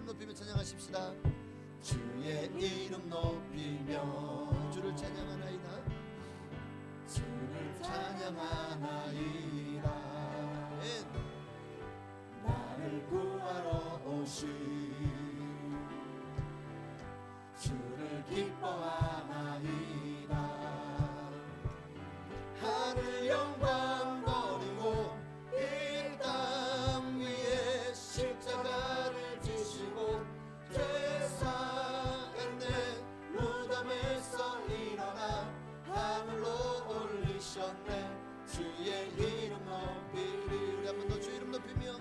높이며 찬양하십시다. 주의 이름 높이며 주를 찬양하나이다. 주를 찬양하나이다. 나를 구하러 오신 주를 기뻐하나이다. 하늘 영광 버리고 이 땅 위에 십자가를 지시고 죄사한 내 무덤에서 일어나 하늘로 올리셨네. 주의 이름 높이리. 우리 한 번 더 주 이름 높이며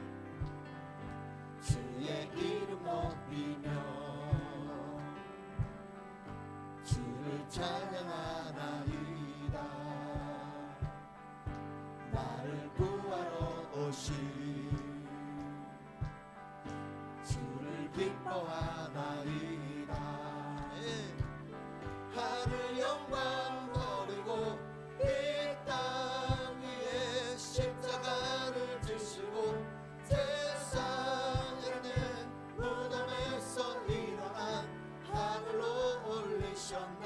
주의 이름 높이며 주를 찬양하나이다. 나를 구하러 오신 주를 기뻐하나이다. 하늘 영광 버리고 이 땅 위에 십자가를 지시고 세상을 내 무덤에서 일어나 하늘로 올리셨네.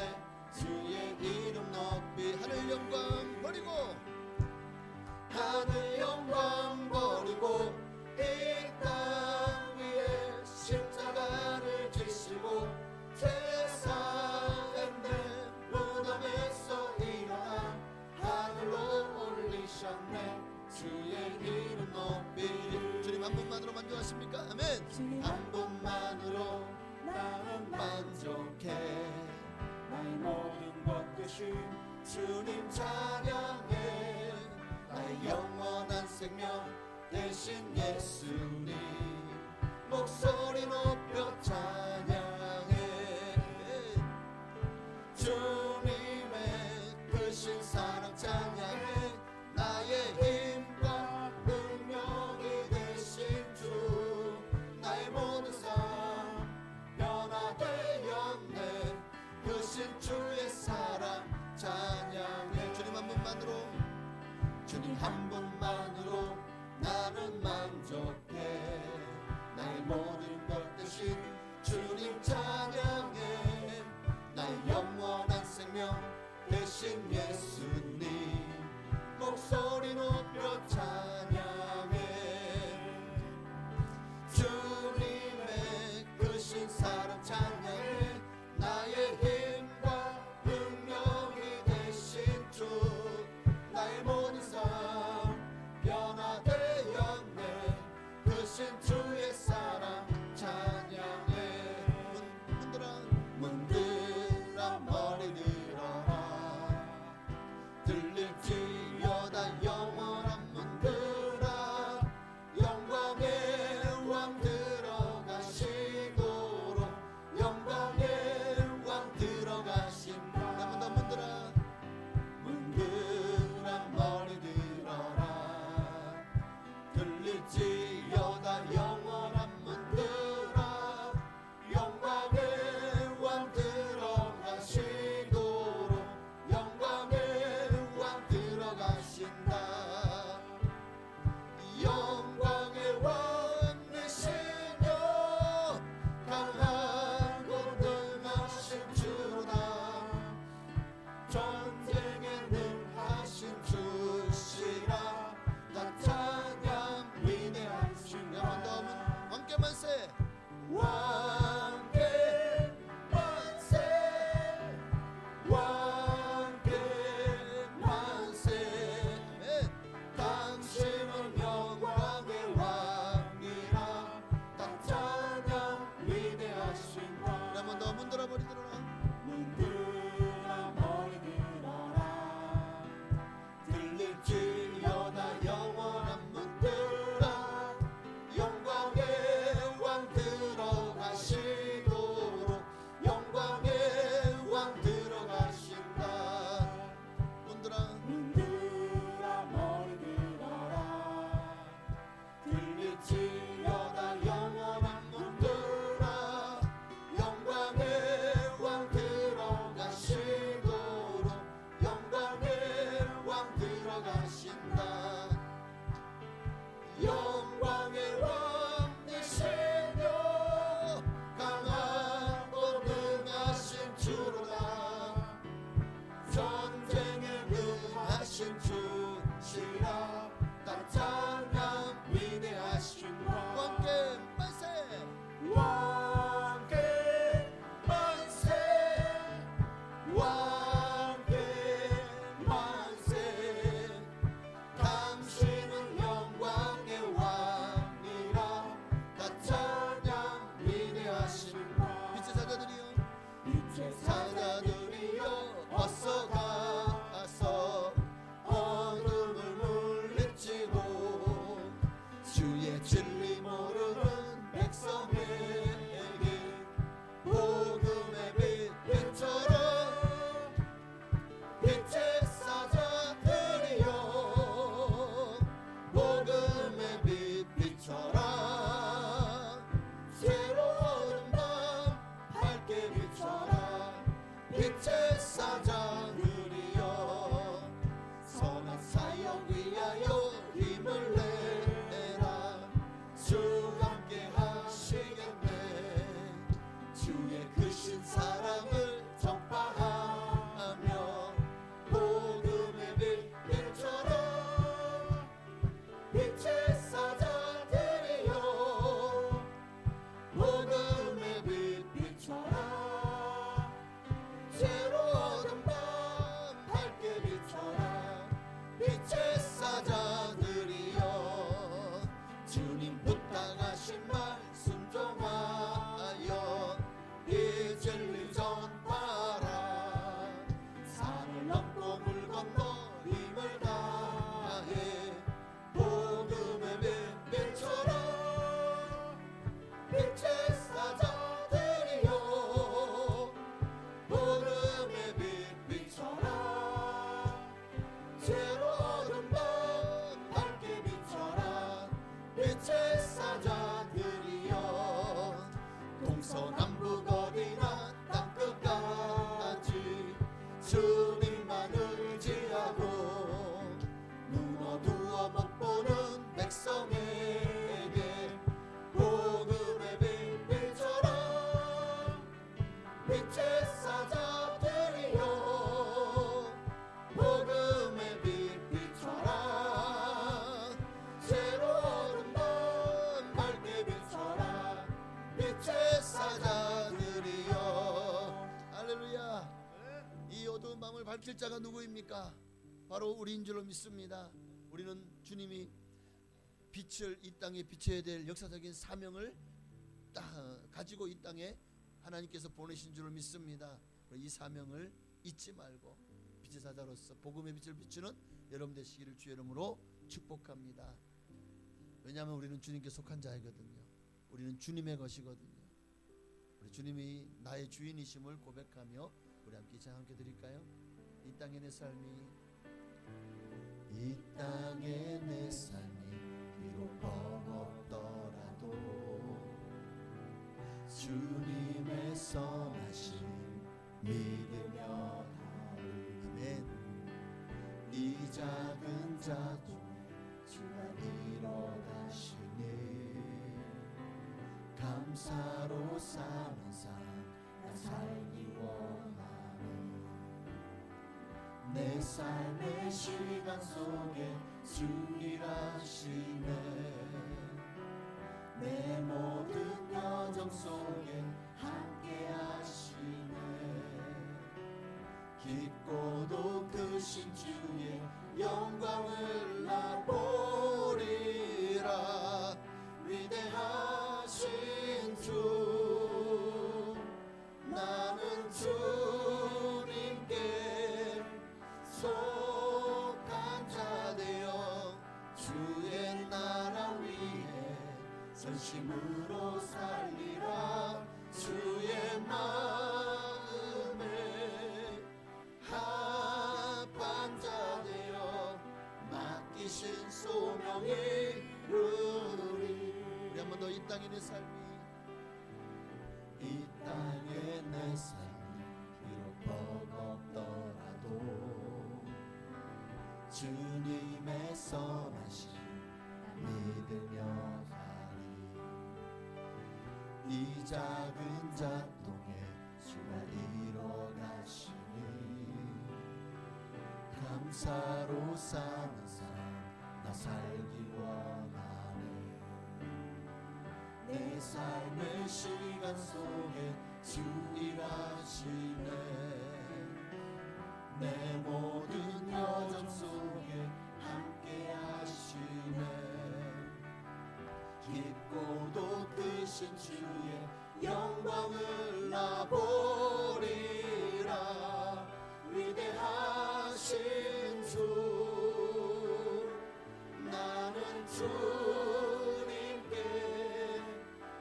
주의 이름 높이. 하늘 영광 버리고 하늘 영광 버리고 이 땅 위에 십자가를 지시고 세상의 내 무덤에서 일어나 하늘로 올리셨네. 주의 이름 높이. 주님 한 분만으로 만족하십니까? 아멘. 주님 한 분만으로 나는 만족해. 나의 모든 것 되신 주님 찬양해. 나의 영원한 생명 대신 예수님 목소리 높여 찬양해. 주님의 크신 사랑 찬양해. 나의 힘과 능력이 되신 주 나의 모든 삶 변화되었네. 크신 주의 사랑 찬양해. 주님 한 분만으로 주님 한 분만으로 나는 만족해. 나의 모든 밝힐 자가 누구입니까? 바로 우리인 줄로 믿습니다. 우리는 주님이 빛을 이 땅에 비춰야 될 역사적인 사명을 딱 가지고 이 땅에 하나님께서 보내신 줄로 믿습니다. 이 사명을 잊지 말고 빛의 사자로서 복음의 빛을 비추는 여러분 되시기를 주의 이름으로 축복합니다. 왜냐하면 우리는 주님께 속한 자이거든요. 우리는 주님의 것이거든요. 우리 주님이 나의 주인이심을 고백하며 우리 함께 찬양 함께 드릴까요? 이 땅의 내 삶이, 이 땅의 내 삶이 비록 버겁더라도 주님의 선하심 믿으며 가리. 아멘. 이 작은 자도 주가 이뤄가시니 감사로 사는 삶 나 살기 원하네. 내 삶의 시간 속에 주 일하시네. 내 모든 여정 속에 함께 하시네. 깊고도 크신 주의 영광을 나 보리라. 위대하신 주, 나는 주님께 속한 자 되어 주의 나라 위에 전심으로 살리라. 주의 마음에 합한 자 되어 맡기신 소명이 이루리. 우리 한 번 더. 이 땅의 내 삶이, 이 땅의 내 삶이 비록 버겁더라도 주님의 선하심 믿으며 가리. 이 작은 작동에 주가 이뤄가시니 감사로 사는 삶 나 살기 원하네. 내 삶의 시간 속에 주 일하시네. 내 모든 여정 속에 함께 하시네. 깊고도 크신 주의 영광을 나 보리라. 위대하신 주, 나는 주님께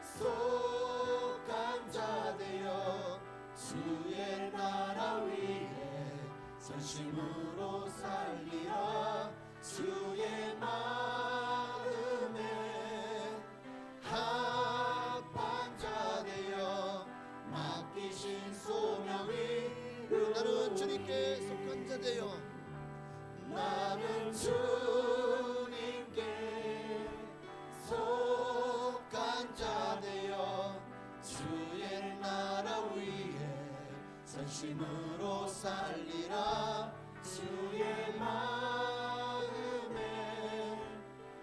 속한 자 되어 주의 나라 위에 전심으로 살리라. 주의 마음에 합한 자 되어 맡기신 소명이. 나는 주님께 속한 자 되어, 나는 주님께 속한 자 되어 주의 나라 위에 전심으로 살리라. 주의 마음에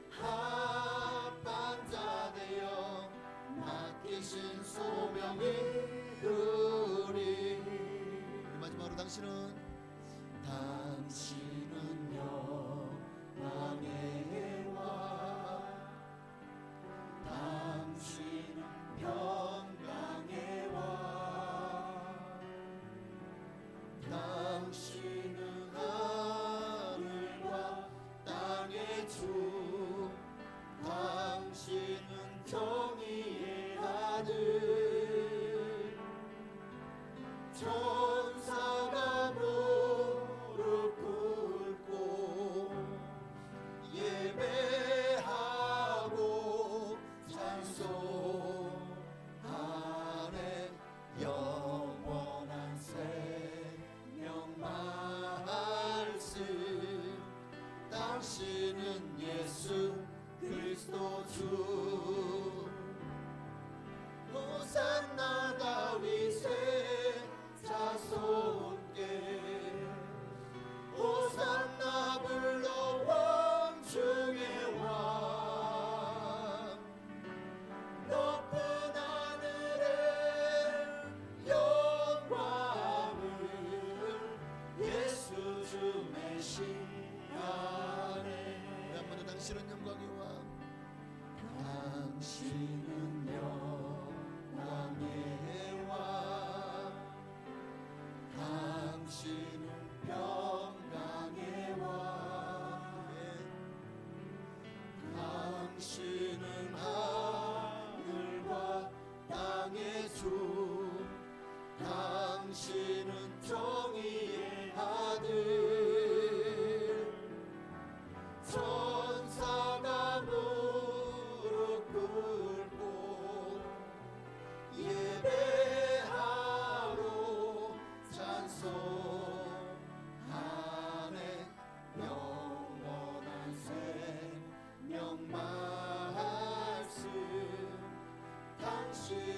합한 자 되어 맡기신 소명이 이루리. 마지막으로 당신은 영광의 왕, 당신은 평강의 왕, 당신은 하늘과 땅의 주, 당신은 정의의 아들. 천사가 무릎 꿇고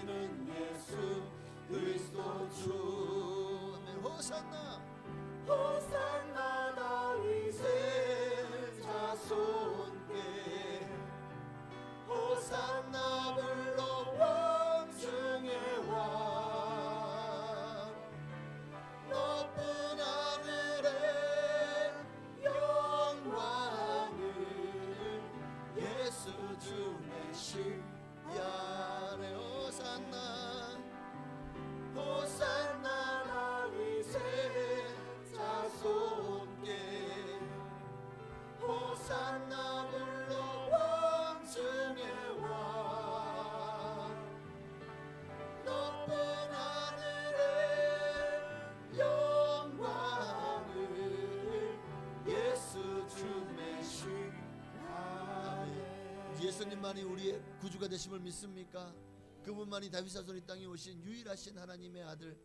주시는 예수 그리스도 주. 아멘. 호산나 호산나 다윗의 자손께 호산나 불러 왕 중의 왕 높은 하늘의 영광을 예수 주 메시아네. 호산나 호산나 다윗의 자손께 호산나 불러 왕 중의 왕 높은 하늘의 영광을 예수 주 메시아네. 예수님만이 우리의 구주가 되심을 믿습니까? 그분만이 다윗 자손 이 땅에 오신 유일하신 하나님의 아들,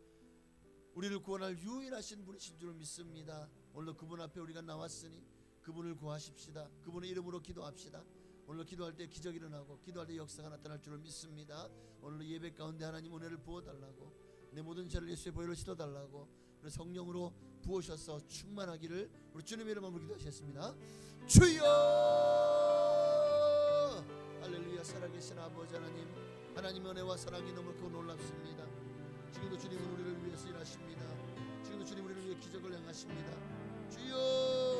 우리를 구원할 유일하신 분이신 줄 믿습니다. 오늘도 그분 앞에 우리가 나왔으니 그분을 구하십시다. 그분의 이름으로 기도합시다. 오늘 기도할 때 기적이 일어나고 기도할 때 역사가 나타날 줄을 믿습니다. 오늘 예배 가운데 하나님 은혜를 부어달라고, 내 모든 죄를 예수의 보혈로 씻어달라고, 성령으로 부으셔서 충만하기를 우리 주님의 이름으로 기도하셨습니다. 주여! 할렐루야. 살아계신 아버지 하나님, 하나님의 은혜와 사랑이 너무 크고 놀랍습니다. 지금도 주님은 우리를 위해서 일하십니다. 지금도 주님 우리를 위해 기적을 행하십니다. 주여,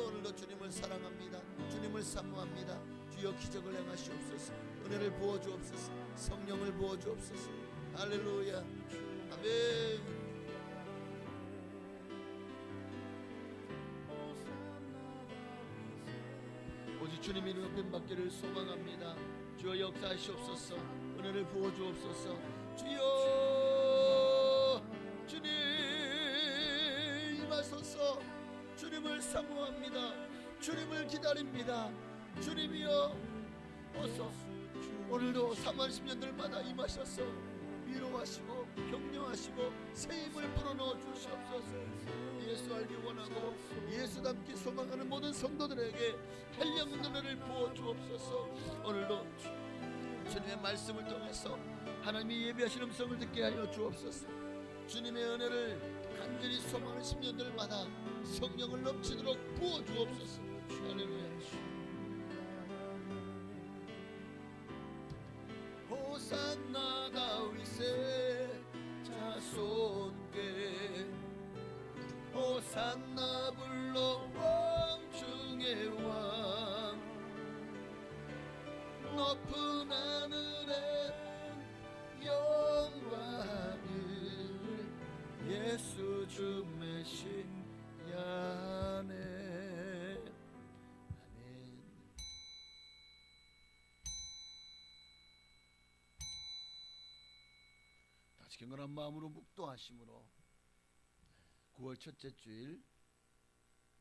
오늘도 주님을 사랑합니다. 주님을 사모합니다. 주여, 기적을 행하시옵소서. 은혜를 부어주옵소서. 성령을 부어주옵소서. 할렐루야. 아멘. 오직 주님의 이름 높임 받기를 소망합니다. 주여, 역사하시옵소서. 은혜를 부어주옵소서. 주여, 주님 임하소서. 주님을 사모합니다. 주님을 기다립니다. 주님이여, 어서 오늘도 30년들마다 임하셔서 위로하시고 격려하시고 새 힘을 불어넣어 주시옵소서. 예수 알기 원하고 예수 닮기 소망하는 모든 성도들에게 한량의 은혜를 부어 주옵소서. 오늘도 주님의 말씀을 통해서 하나님이 예비하신 음성을 듣게 하여 주옵소서. 주님의 은혜를 간절히 소망하는 10년들마다 성령을 넘치도록 부어 주옵소서. 할렐루야. 호산나 다윗의 자손께 호산나 불러 왕 중의 왕 높은 하늘의 영광을 예수 주 메시아네. 경건한 마음으로 묵도하심으로 9월 첫째 주일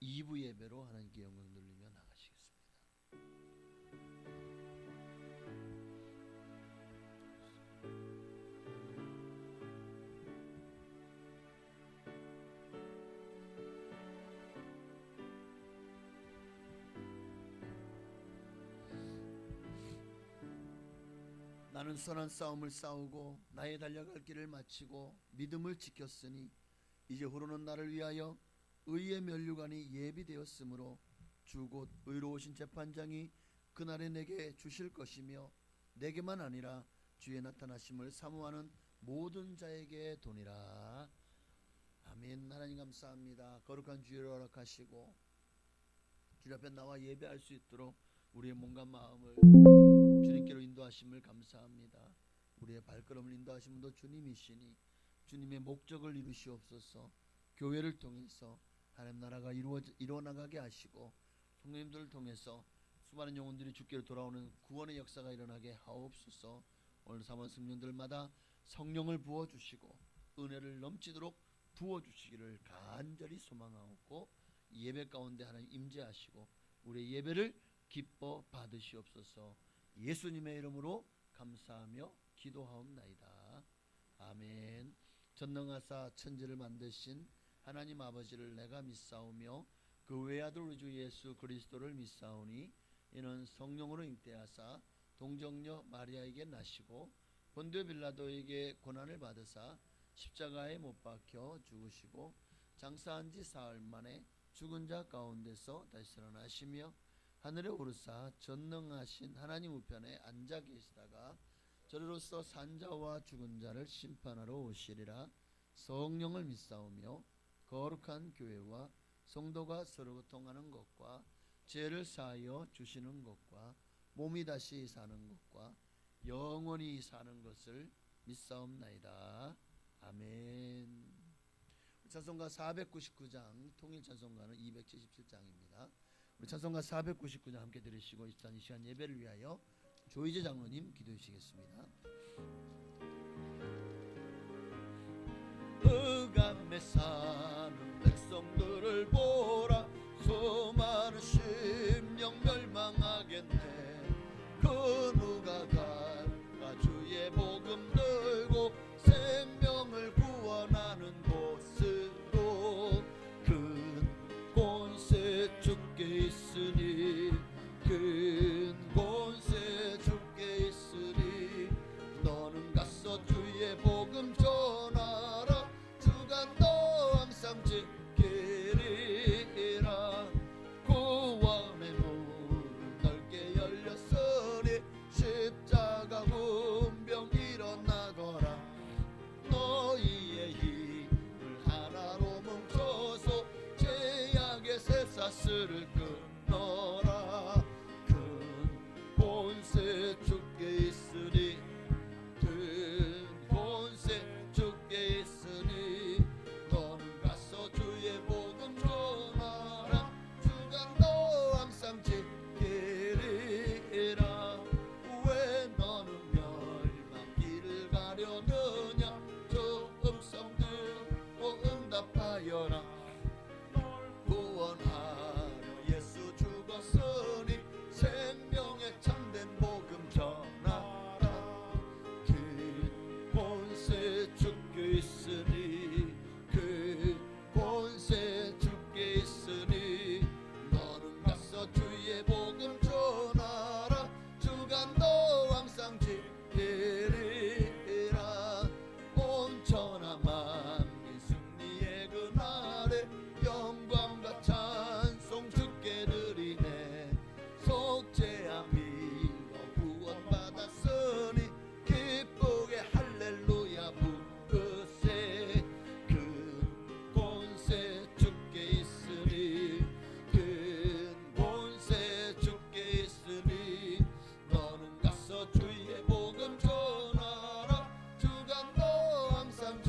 2부 예배로 하나님께 영광 돌리며 나가시겠습니다. 나는 선한 싸움을 싸우고 나의 달려갈 길을 마치고 믿음을 지켰으니 이제 후로는 나를 위하여 의의 면류관이 예비되었으므로 주 곧 의로우신 재판장이 그날에 내게 주실 것이며 내게만 아니라 주의 나타나심을 사모하는 모든 자에게 도니라. 아멘. 하나님 감사합니다. 거룩한 주일을 허락하시고 주 앞에 나와 예배할 수 있도록 우리의 몸과 마음을 주님께로 인도하심을 감사합니다. 우리의 발걸음을 인도하신 분도 주님이시니 주님의 목적을 이루시옵소서. 교회를 통해서 하나님 나라가 이루어나가게 하시고 성령님들을 통해서 수많은 영혼들이 주께로 돌아오는 구원의 역사가 일어나게 하옵소서. 오늘 삼원 성령들마다 성령을 부어주시고 은혜를 넘치도록 부어주시기를 간절히 소망하옵고 예배 가운데 하나님 임재하시고 우리의 예배를 기뻐 받으시옵소서. 예수님의 이름으로 감사하며 기도하옵나이다. 아멘. 전능하사 천지를 만드신 하나님 아버지를 내가 믿사오며 그 외아들 우리 주 예수 그리스도를 믿사오니 이는 성령으로 잉태하사 동정녀 마리아에게 나시고 본디오 빌라도에게 고난을 받으사 십자가에 못 박혀 죽으시고 장사한 지 사흘 만에 죽은 자 가운데서 다시 살아나시며 하늘에 오르사 전능하신 하나님 우편에 앉아 계시다가 저리로서 산자와 죽은 자를 심판하러 오시리라. 성령을 믿사오며 거룩한 교회와 성도가 서로 교통하는 것과 죄를 사하여 주시는 것과 몸이 다시 사는 것과 영원히 사는 것을 믿사옵나이다. 아멘. 찬송가 499장, 통일 찬송가는 277장입니다. 우리 찬송가 499장 함께 들으시고 이 시간 예배를 위하여 조이제 장로님 기도해 주시겠습니다. 흑암에 사는 백성들을 보라. 수많은 심령 멸망하겠네. 그 누가 갈까 주의 복음 들고 생명을 구원하는 곳으로. 큰 곳에 주께 있으니 큰 곳에 주께 있으니 너는 가서 주의 복음 전하라. 주가 너 항상 지키리라. 구원의 문은 넓게 열렸으니 십자가 운병 일어나거라. 너희의 힘을 하나로 뭉쳐서 죄악의 쇠사슬을 끊어라. 큰 곳에 주께 있으니 큰 곳에 주께 있으니 너는 가서 주의 복음 전하라. 주가 너 항상 지키리라. 왜 너는 멸망길을 가려느냐. 저 음성 듣고 응답하여라. 구원하려 예수 죽었으니 생명의 참된 복음 전하라. 그 곳에 주께 있으니 그 곳에 주께 있으니 너는 가서 주의 복음 전하라. 주가 너 항상 지키리라. 온 천하 만민 승리의 그날에 영광과 찬송 주께 드리네. 속죄함이로 구원받았으니 기쁘게 할렐루야 부르세. 큰 곳에 주께 있으니 큰 곳에 주께 있으니 너는 가서 주의 복음 전하라. 주가 너 항상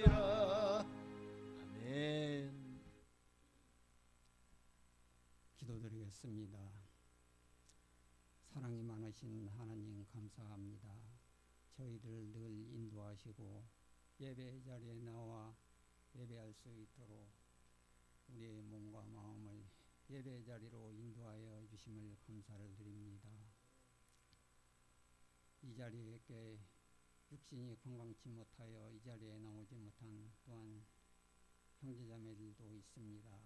지키리라. 아멘. 기도드리겠습니다. 사랑이 많으신 하나님 감사합니다. 저희들 늘 인도하시고 예배 자리에 나와 예배할 수 있도록 우리의 몸과 마음을 예배 자리로 인도하여 주심을 감사를 드립니다. 이 자리에 육신이 건강치 못하여 이 자리에 나오지 못한 또한 형제자매들도 있습니다.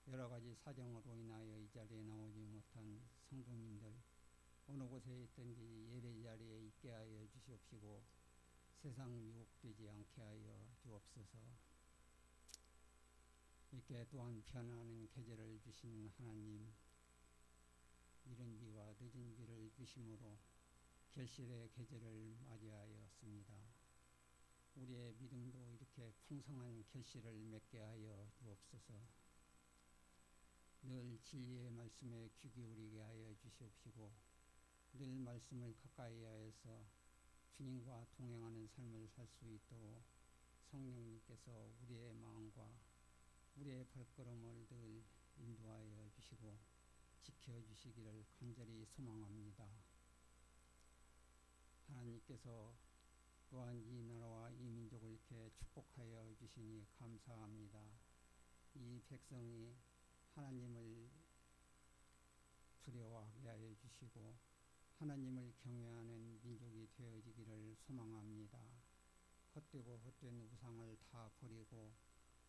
여러 가지 사정으로 인하여 이 자리에 나오지 못한 성도님들 어느 곳에 있든지 예배 자리에 있게 하여 주시옵시고 세상 유혹되지 않게 하여 주옵소서. 이렇게 또한 편안한 계절을 주신 하나님, 이른 비와 늦은 비를 주심으로 결실의 계절을 맞이하였습니다. 우리의 믿음도 이렇게 풍성한 결실을 맺게 하여 주옵소서. 늘 진리의 말씀에 귀 기울이게 하여 주시옵시고 늘 말씀을 가까이 하여서 주님과 동행하는 삶을 살 수 있도록 성령님께서 우리의 마음과 우리의 발걸음을 늘 인도하여 주시고 지켜주시기를 간절히 소망합니다. 하나님께서 또한 이 나라와 이 민족을 이렇게 축복하여 주시니 감사합니다. 이 백성이 하나님을 두려워하게 하여 주시고 하나님을 경외하는 민족이 되어지기를 소망합니다. 헛되고 헛된 우상을 다 버리고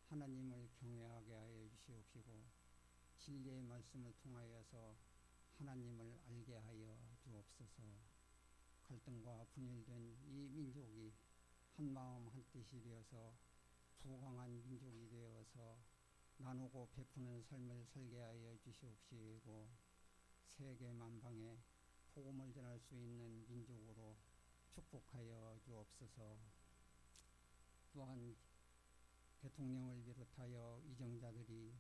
하나님을 경외하게 하여 주시옵시고 진리의 말씀을 통하여서 하나님을 알게 하여 주옵소서. 갈등과 분열된 이 민족이 한 마음 한 뜻이 되어서 부강한 민족이 되어서 나누고 베푸는 삶을 살게 하여 주시옵시고 세계 만방에 복음을 전할 수 있는 민족으로 축복하여 주옵소서. 또한 대통령을 비롯하여 위정자들이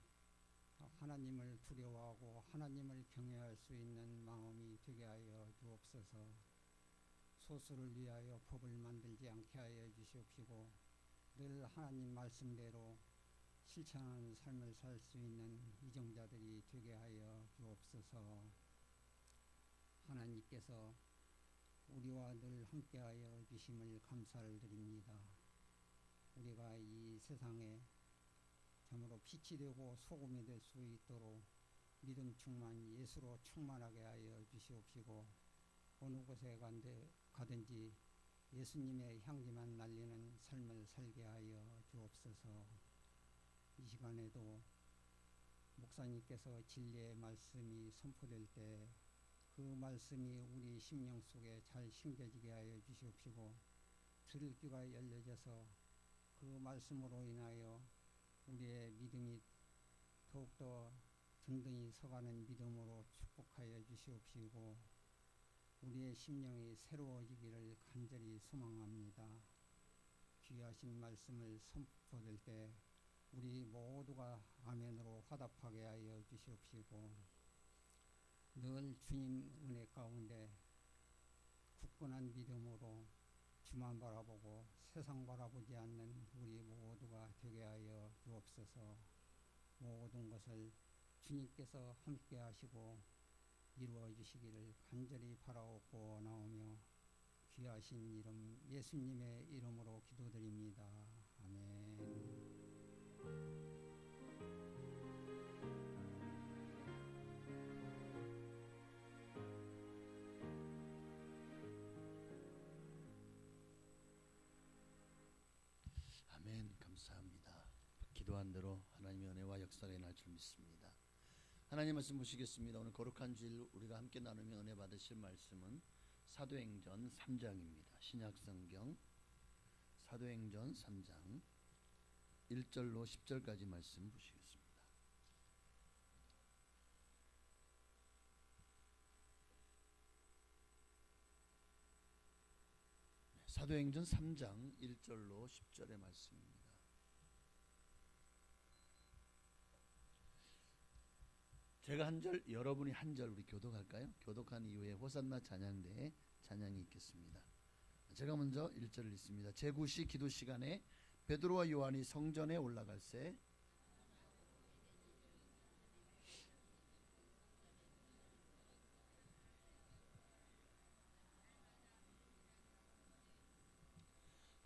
하나님을 두려워하고 하나님을 경외할 수 있는 마음이 되게 하여 주옵소서. 소수를 위하여 법을 만들지 않게 하여 주시옵시고 늘 하나님 말씀대로 실천하는 삶을 살 수 있는 위정자들이 되게 하여 주옵소서. 하나님께서 우리와 늘 함께하여 주심을 감사를 드립니다. 우리가 이 세상에 참으로 빛이 되고 소금이 될 수 있도록 믿음 충만 예수로 충만하게 하여 주시옵시고 어느 곳에 가든지 예수님의 향기만 날리는 삶을 살게 하여 주옵소서. 이 시간에도 목사님께서 진리의 말씀이 선포될 때 그 말씀이 우리 심령 속에 잘 심겨지게 하여 주시옵시고 들을 귀가 열려져서 그 말씀으로 인하여 우리의 믿음이 더욱더 든든히 서가는 믿음으로 축복하여 주시옵시고 우리의 심령이 새로워지기를 간절히 소망합니다. 귀하신 말씀을 선포될 때 우리 모두가 아멘으로 화답하게 하여 주시옵시고 늘 주님 은혜 가운데 굳건한 믿음으로 주만 바라보고 세상 바라보지 않는 우리 모두가 되게 하여 주옵소서. 모든 것을 주님께서 함께 하시고 이루어 주시기를 간절히 바라옵고 나오며 귀하신 이름 예수님의 이름으로 기도드립니다. 아멘. 아멘. 감사합니다. 기도한 대로 하나님의 은혜와 역사가 일어날 줄 믿습니다. 하나님 말씀 보시겠습니다. 오늘 거룩한 주일 우리가 함께 나누며 은혜 받으실 말씀은 사도행전 3장입니다. 신약성경 사도행전 3장 1절로 10절까지 말씀 보시겠습니다. 사도행전 3장 1절로 10절의 말씀입니다. 제가 한 절, 여러분이 한 절 우리 교독할까요? 교독한 이후에 호산나 찬양대에 찬양이 있겠습니다. 제가 먼저 1절을 읽습니다. 제9시 기도 시간에 베드로와 요한이 성전에 올라갈새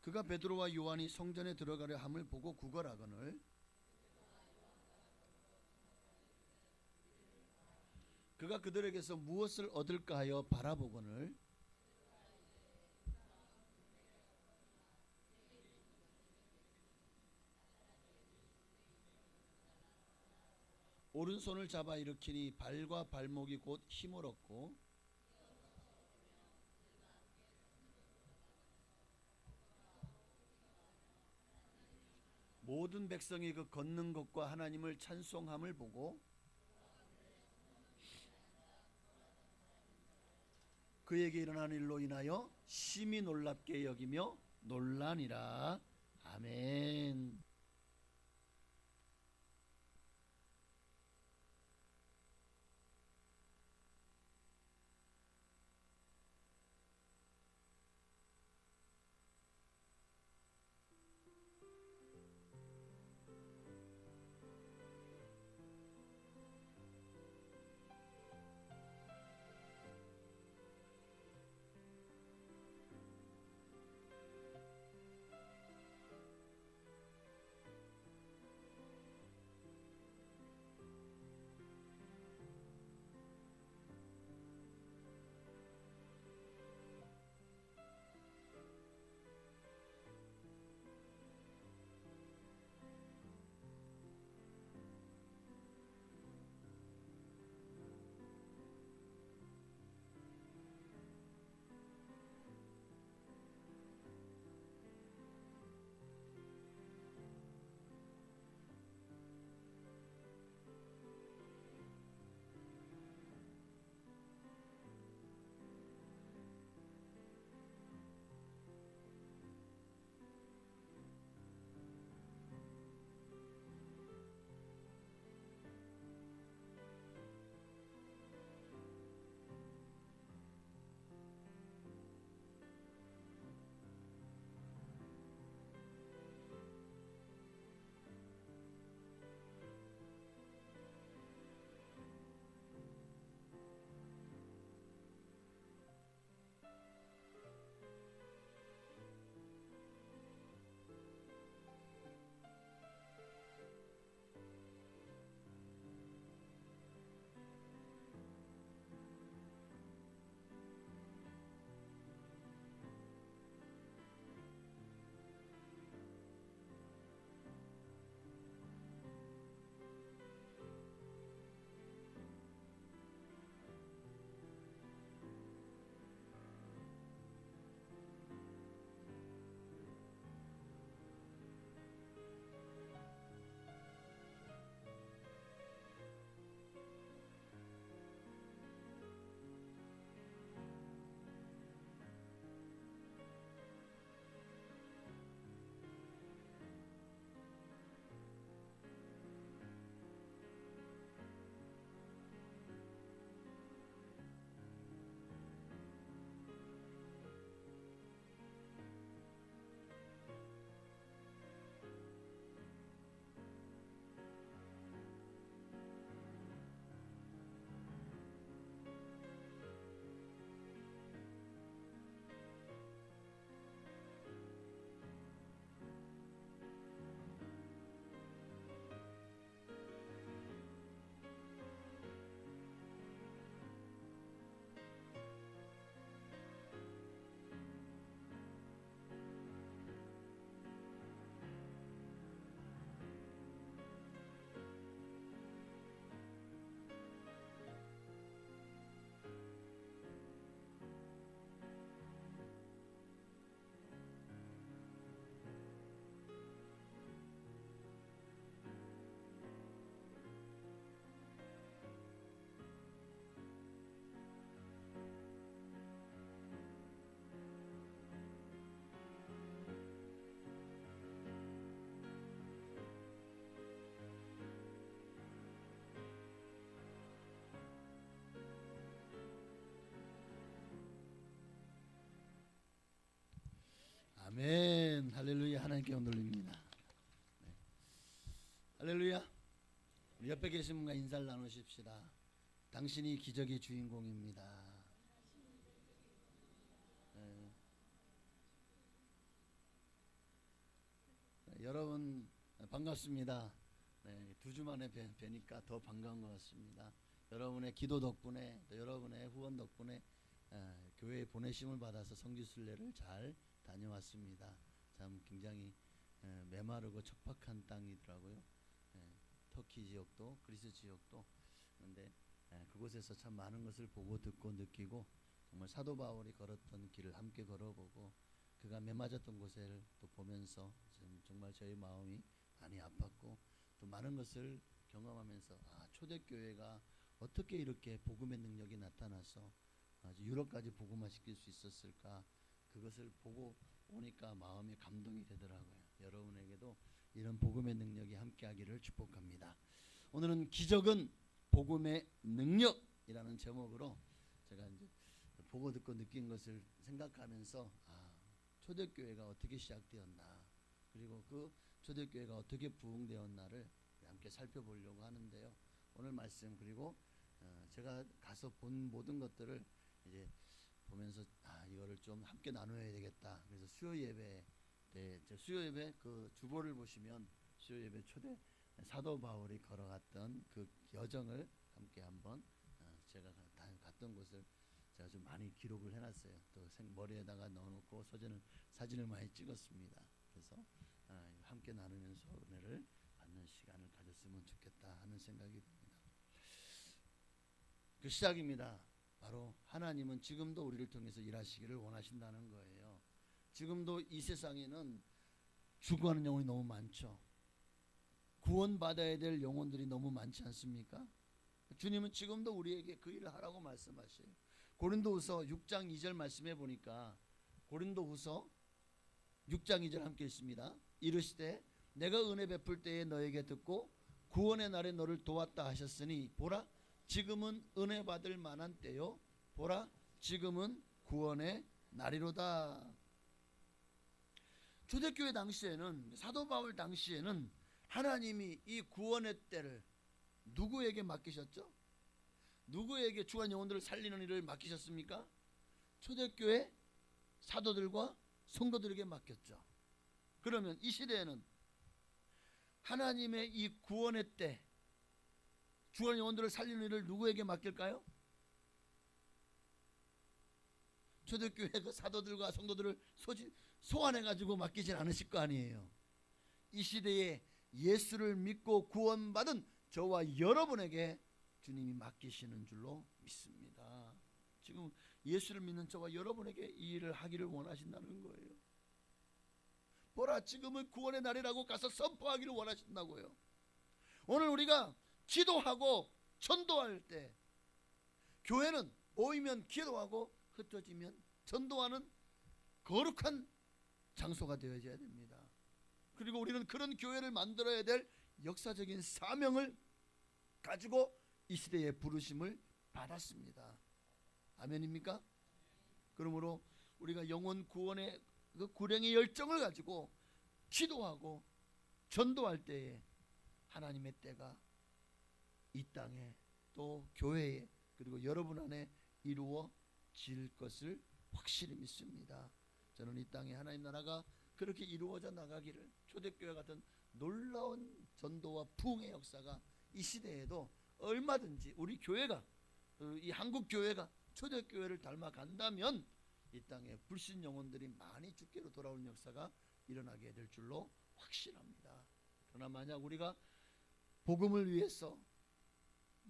그가 베드로와 요한이 성전에 들어가려 함을 보고 구걸하거늘 그가 그들에게서 무엇을 얻을까 하여 바라보거늘 오른손을 잡아 일으키니 발과 발목이 곧 힘을 얻고 모든 백성이 그 걷는 것과 하나님을 찬송함을 보고 그에게 일어난 일로 인하여 심히 놀랍게 여기며 놀라니라. 아멘. 아멘. 할렐루야. 하나님께 영광 돌립니다. 네. 할렐루야. 우리 옆에 계신 분과 인사를 나누십시다. 당신이 기적의 주인공입니다. 네. 네, 여러분 반갑습니다. 네, 2주 만에 뵈니까 더 반가운 것 같습니다. 여러분의 기도 덕분에 또 여러분의 후원 덕분에 교회에 보내심을 받아서 성지순례를 잘 다녀왔습니다. 참 굉장히 메마르고 척박한 땅이더라고요. 터키 지역도 그리스 지역도. 그런데 그곳에서 참 많은 것을 보고 듣고 느끼고 정말 사도 바울이 걸었던 길을 함께 걸어보고 그가 매맞았던 곳을 또 보면서 정말 저희 마음이 많이 아팠고 또 많은 것을 경험하면서 초대교회가 어떻게 이렇게 복음의 능력이 나타나서 아주 유럽까지 복음화시킬 수 있었을까, 그것을 보고 오니까 마음이 감동이 되더라고요. 여러분에게도 이런 복음의 능력이 함께하기를 축복합니다. 오늘은 기적은 복음의 능력이라는 제목으로 제가 이제 보고 듣고 느낀 것을 생각하면서 초대교회가 어떻게 시작되었나, 그리고 그 초대교회가 어떻게 부흥되었나를 함께 살펴보려고 하는데요. 오늘 말씀 그리고 제가 가서 본 모든 것들을 이제 보면서 이거를 좀 함께 나눠야 되겠다. 그래서 수요 예배 그 주보를 보시면 수요 예배 초대 사도 바울이 걸어갔던 그 여정을 함께 한번 제가 갔던 곳을 제가 좀 많이 기록을 해놨어요. 또 머리에다가 넣어놓고 사진을 많이 찍었습니다. 그래서 함께 나누면서 은혜를 받는 시간을 가졌으면 좋겠다 하는 생각이 듭니다. 그 시작입니다. 바로 하나님은 지금도 우리를 통해서 일하시기를 원하신다는 거예요. 지금도 이 세상에는 죽어가는 영혼이 너무 많죠. 구원받아야 될 영혼들이 너무 많지 않습니까? 주님은 지금도 우리에게 그 일을 하라고 말씀하셔요. 고린도후서 6장 2절 말씀해 보니까 고린도후서 6장 2절 함께 있습니다. 이르시되 내가 은혜 베풀 때에 너에게 듣고 구원의 날에 너를 도왔다 하셨으니 보라 지금은 은혜 받을 만한 때요, 보라 지금은 구원의 날이로다. 초대교회 당시에는, 사도 바울 당시에는 하나님이 이 구원의 때를 누구에게 맡기셨죠? 누구에게 죽은 영혼들을 살리는 일을 맡기셨습니까? 초대교회 사도들과 성도들에게 맡겼죠. 그러면 이 시대에는 하나님의 이 구원의 때 죽은 영혼들을 살리는 일을 누구에게 맡길까요? 초대교회 그 사도들과 성도들을 소환해가지고 맡기진 않으실 거 아니에요. 이 시대에 예수를 믿고 구원받은 저와 여러분에게 주님이 맡기시는 줄로 믿습니다. 지금 예수를 믿는 저와 여러분에게 이 일을 하기를 원하신다는 거예요. 보라 지금은 구원의 날이라고 가서 선포하기를 원하신다고요. 오늘 우리가 기도하고 전도할 때 교회는 모이면 기도하고 흩어지면 전도하는 거룩한 장소가 되어져야 됩니다. 그리고 우리는 그런 교회를 만들어야 될 역사적인 사명을 가지고 이 시대에 부르심을 받았습니다. 아멘입니까? 그러므로 우리가 영혼 구원의 그 구령의 열정을 가지고 기도하고 전도할 때에 하나님의 때가 이 땅에 또 교회에 그리고 여러분 안에 이루어질 것을 확실히 믿습니다. 저는 이 땅에 하나님 나라가 그렇게 이루어져 나가기를, 초대교회 같은 놀라운 전도와 부흥의 역사가 이 시대에도 얼마든지 우리 교회가, 이 한국 교회가 초대교회를 닮아간다면 이 땅에 불신 영혼들이 많이 주께로 돌아오는 역사가 일어나게 될 줄로 확신합니다. 그러나 만약 우리가 복음을 위해서,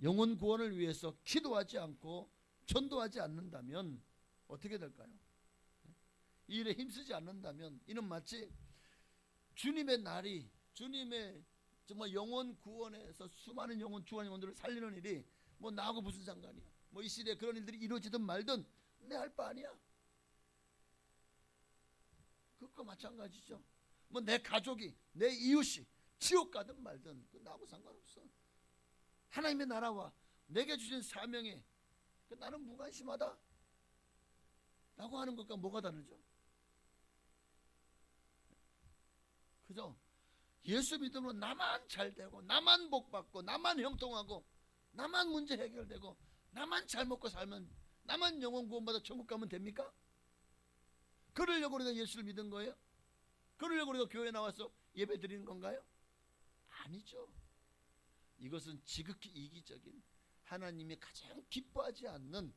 영혼 구원을 위해서 기도하지 않고 전도하지 않는다면 어떻게 될까요? 이 일에 힘쓰지 않는다면 이는 마치 주님의 날이, 주님의 정말 영혼 구원에서 수많은 죽은 영혼들을 살리는 일이 뭐 나하고 무슨 상관이야, 뭐 이 시대에 그런 일들이 이루어지든 말든 내 할 바 아니야. 그것과 마찬가지죠. 뭐 내 가족이, 내 이웃이 지옥 가든 말든 나하고 상관없어. 하나님의 나라와 내게 주신 사명에 나는 무관심하다 라고 하는 것과 뭐가 다르죠? 그죠? 예수 믿음으로 나만 잘 되고 나만 복 받고 나만 형통하고 나만 문제 해결되고 나만 잘 먹고 살면 나만 영혼 구원받아 천국 가면 됩니까? 그러려고 우리가 예수를 믿은 거예요? 그러려고 우리가 교회 나와서 예배 드리는 건가요? 아니죠. 이것은 지극히 이기적인 하나님이 가장 기뻐하지 않는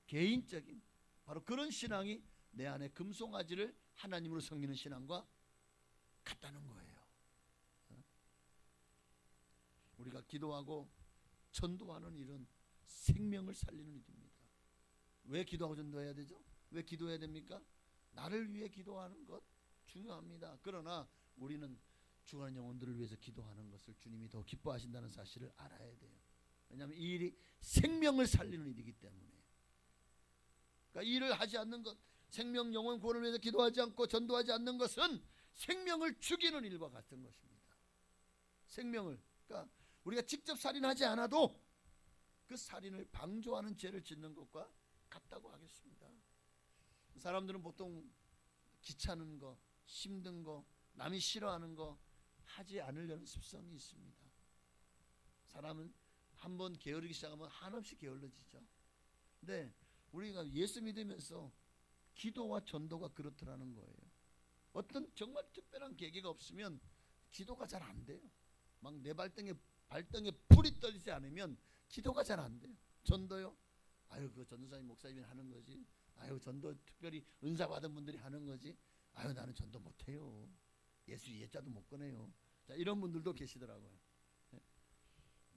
개인적인 바로 그런 신앙이 내 안에 금송아지를 하나님으로 섬기는 신앙과 같다는 거예요. 우리가 기도하고 전도하는 일은 생명을 살리는 일입니다. 왜 기도하고 전도해야 되죠? 왜 기도해야 됩니까? 나를 위해 기도하는 것 중요합니다. 그러나 우리는 죽어가는 영혼들을 위해서 기도하는 것을 주님이 더 기뻐하신다는 사실을 알아야 돼요. 왜냐하면 이 일이 생명을 살리는 일이기 때문에. 그러니까 이 일을 하지 않는 것, 생명 영혼 구원을 위해서 기도하지 않고 전도하지 않는 것은 생명을 죽이는 일과 같은 것입니다. 생명을, 그러니까 우리가 직접 살인하지 않아도 그 살인을 방조하는 죄를 짓는 것과 같다고 하겠습니다. 사람들은 보통 귀찮은 거, 힘든 거, 남이 싫어하는 거 하지 않으려는 습성이 있습니다. 사람은 한번 게으르기 시작하면 한없이 게을러지죠. 근데 우리가 예수 믿으면서 기도와 전도가 그렇더라는 거예요. 어떤 정말 특별한 계기가 없으면 기도가 잘 안 돼요. 막 내 발등에 불이 떨리지 않으면 기도가 잘 안 돼요. 전도요? 아유, 그 전도사님 목사님이 하는 거지. 아유, 전도 특별히 은사 받은 분들이 하는 거지. 아유, 나는 전도 못해요. 예수 예자도 못 꺼내요. 자, 이런 분들도 계시더라고요.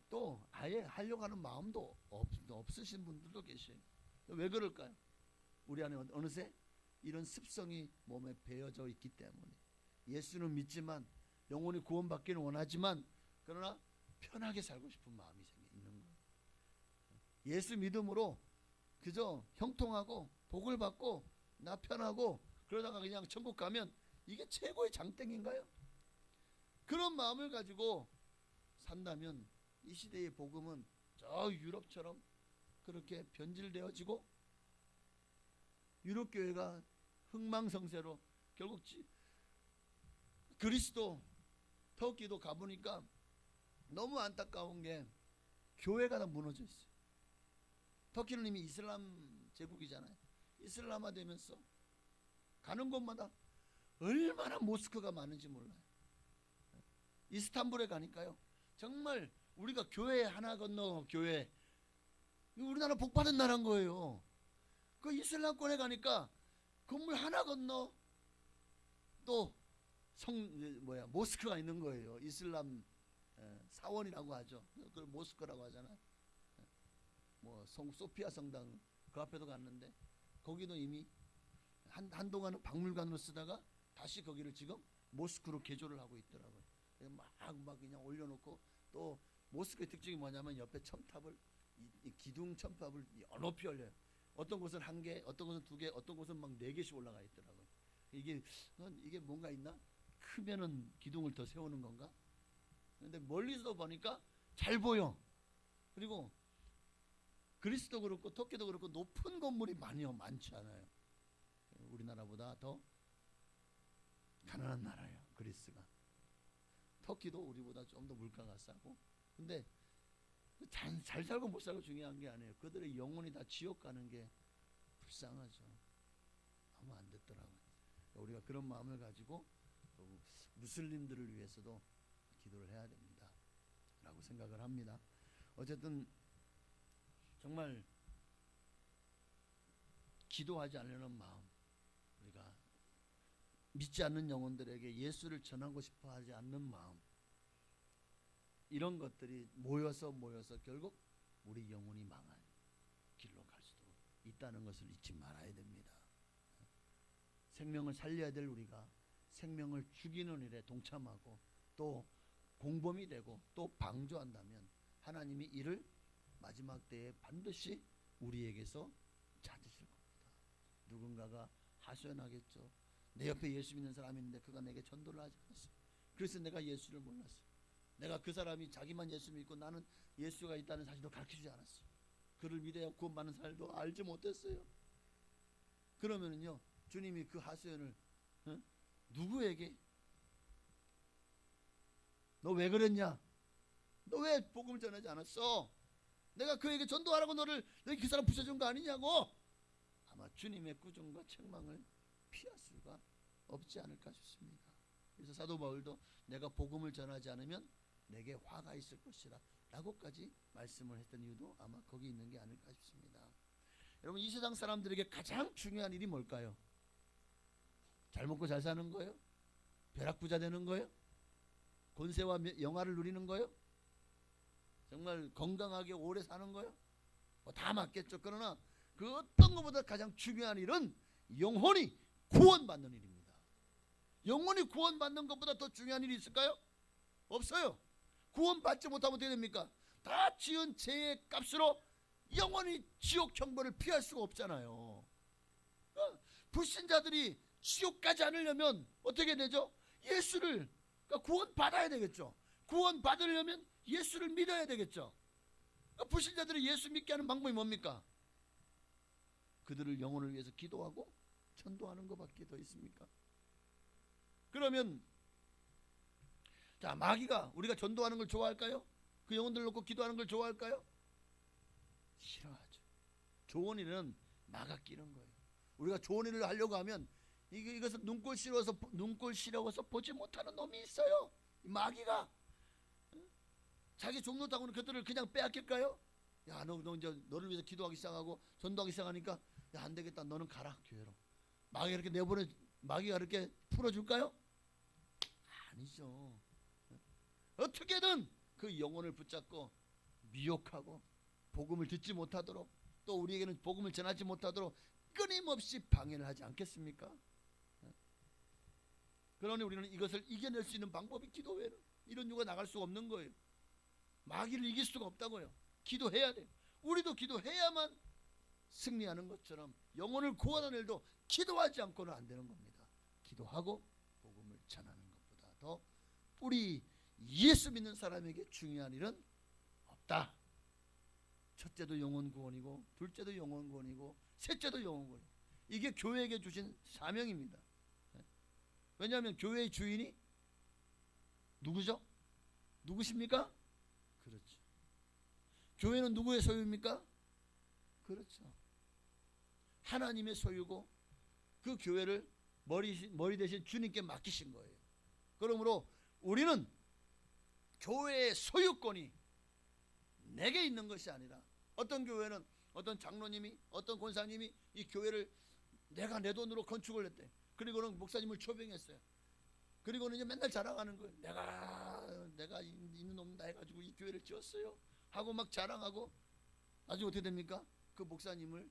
또 아예 하려고 하는 마음도 없으신 분들도 계셔요. 왜 그럴까요? 우리 안에 어느새 이런 습성이 몸에 배어져 있기 때문에. 예수는 믿지만 영혼이 구원받기는 원하지만 그러나 편하게 살고 싶은 마음이 있는 거예요. 예수 믿음으로 그저 형통하고 복을 받고 나 편하고 그러다가 그냥 천국 가면 이게 최고의 장땡인가요? 그런 마음을 가지고 산다면 이 시대의 복음은 저 유럽처럼 그렇게 변질되어지고 유럽 교회가 흥망성쇠로 결국 그리스도 터키도 가보니까 너무 안타까운 게 교회가 다 무너져 있어요. 터키는 이미 이슬람 제국이잖아요. 이슬람화 되면서 가는 곳마다 얼마나 모스크가 많은지 몰라요. 이스탄불에 가니까요. 정말 우리가 교회 하나 건너 교회, 우리나라 복받은 나라인 거예요. 그 이슬람권에 가니까 건물 하나 건너 또 모스크가 있는 거예요. 이슬람 사원이라고 하죠. 그걸 모스크라고 하잖아요. 뭐 소피아 성당 그 앞에도 갔는데 거기도 이미 한동안은 박물관으로 쓰다가 다시 거기를 지금 모스크로 개조를 하고 있더라고요. 막 그냥 올려놓고 또 모스크의 특징이 뭐냐면 옆에 첨탑을 이 기둥 첨탑을 여러 높이 올려요. 어떤 곳은 1개, 어떤 곳은 2개, 어떤 곳은 막 4개씩 올라가 있더라고요. 이게 뭔가 있나? 크면은 기둥을 더 세우는 건가? 근데 멀리서 보니까 잘 보여. 그리고 그리스도 그렇고 터키도 그렇고 높은 건물이 많지 않아요. 우리나라보다 더 가난한 나라예요. 그리스가. 터키도 우리보다 좀 더 물가가 싸고. 근데 잘 살고 못 살고 중요한 게 아니에요. 그들의 영혼이 다 지옥 가는 게 불쌍하죠. 너무 안 됐더라고요. 우리가 그런 마음을 가지고 무슬림들을 위해서도 기도를 해야 됩니다. 라고 생각을 합니다. 어쨌든 정말 기도하지 않으려는 마음, 우리가 믿지 않는 영혼들에게 예수를 전하고 싶어 하지 않는 마음, 이런 것들이 모여서 결국 우리 영혼이 망한 길로 갈 수도 있다는 것을 잊지 말아야 됩니다. 생명을 살려야 될 우리가 생명을 죽이는 일에 동참하고 또 공범이 되고 또 방조한다면 하나님이 이를 마지막 때에 반드시 우리에게서 찾으실 겁니다. 누군가가 하소연하겠죠. 내 옆에 예수 믿는 사람이 있는데 그가 내게 전도를 하지 않았어. 그래서 내가 예수를 몰랐어. 내가 그 사람이 자기만 예수 믿고 나는 예수가 있다는 사실도 가르쳐주지 않았어. 그를 믿어야 구원받는 사실도 알지 못했어요. 그러면은요, 주님이 그 하소연을 누구에게 너 왜 그랬냐? 너 왜 복음을 전하지 않았어? 내가 그에게 전도하라고 너를 그 사람 부셔준 거 아니냐고. 아마 주님의 꾸중과 책망을 피할 수가 없지 않을까 싶습니다. 그래서 사도 바울도 내가 복음을 전하지 않으면 내게 화가 있을 것이라 라고까지 말씀을 했던 이유도 아마 거기 있는 게 아닐까 싶습니다. 여러분, 이 세상 사람들에게 가장 중요한 일이 뭘까요? 잘 먹고 잘 사는 거예요? 벼락부자 되는 거예요? 권세와 영화를 누리는 거예요? 정말 건강하게 오래 사는 거예요? 뭐 다 맞겠죠. 그러나 그 어떤 것보다 가장 중요한 일은 영혼이 구원받는 일입니다. 영혼이 구원받는 것보다 더 중요한 일이 있을까요? 없어요. 구원받지 못하면 어떻게 됩니까? 다 지은 죄의 값으로 영원히 지옥 형벌을 피할 수가 없잖아요. 불신자들이 지옥 가지 않으려면 어떻게 되죠? 예수를, 그러니까 구원받아야 되겠죠. 구원받으려면 예수를 믿어야 되겠죠. 그러니까 불신자들이 예수 믿게 하는 방법이 뭡니까? 그들을 영혼을 위해서 기도하고 전도하는 것밖에 더 있습니까? 그러면 자, 마귀가 우리가 전도하는 걸 좋아할까요? 그 영혼들 놓고 기도하는 걸 좋아할까요? 싫어하죠. 좋은 일은 막아 끼는 거예요. 우리가 좋은 일을 하려고 하면 이것을 눈꼴 싫어서 보지 못하는 놈이 있어요. 마귀가. 자기 종로다고는 그들을 그냥 빼앗길까요? 야, 너 이제 너를 위해서 기도하기 시작하고 전도하기 시작하니까 야, 안 되겠다. 너는 가라 교회로. 마귀가 이렇게 내보내, 마귀가 이렇게 풀어줄까요? 아니죠. 어떻게든 그 영혼을 붙잡고 미혹하고 복음을 듣지 못하도록, 또 우리에게는 복음을 전하지 못하도록 끊임없이 방해를 하지 않겠습니까? 그러니 우리는 이것을 이겨낼 수 있는 방법이 기도 외에는 이런 이유가 나갈 수가 없는 거예요. 마귀를 이길 수가 없다고요. 기도해야 돼요. 우리도 기도해야만 승리하는 것처럼 영혼을 구원하는 일도 기도하지 않고는 안 되는 겁니다. 기도하고 복음을 전하는 것보다 더 우리 예수 믿는 사람에게 중요한 일은 없다. 첫째도 영혼 구원이고, 둘째도 영혼 구원이고, 셋째도 영혼 구원이고, 이게 교회에게 주신 사명입니다. 왜냐하면 교회의 주인이 누구죠? 누구십니까? 그렇죠. 교회는 누구의 소유입니까? 그렇죠. 하나님의 소유고 그 교회를 머리 대신 주님께 맡기신 거예요. 그러므로 우리는 교회의 소유권이 내게 있는 것이 아니라, 어떤 교회는 어떤 장로님이, 어떤 권사님이 이 교회를 내가 내 돈으로 건축을 했대. 그리고는 목사님을 초빙했어요. 그리고는 이제 맨날 자랑하는 거예요. 내가 있는 없다 해가지고 이 교회를 지었어요 하고 막 자랑하고, 나중에 어떻게 됩니까? 그 목사님을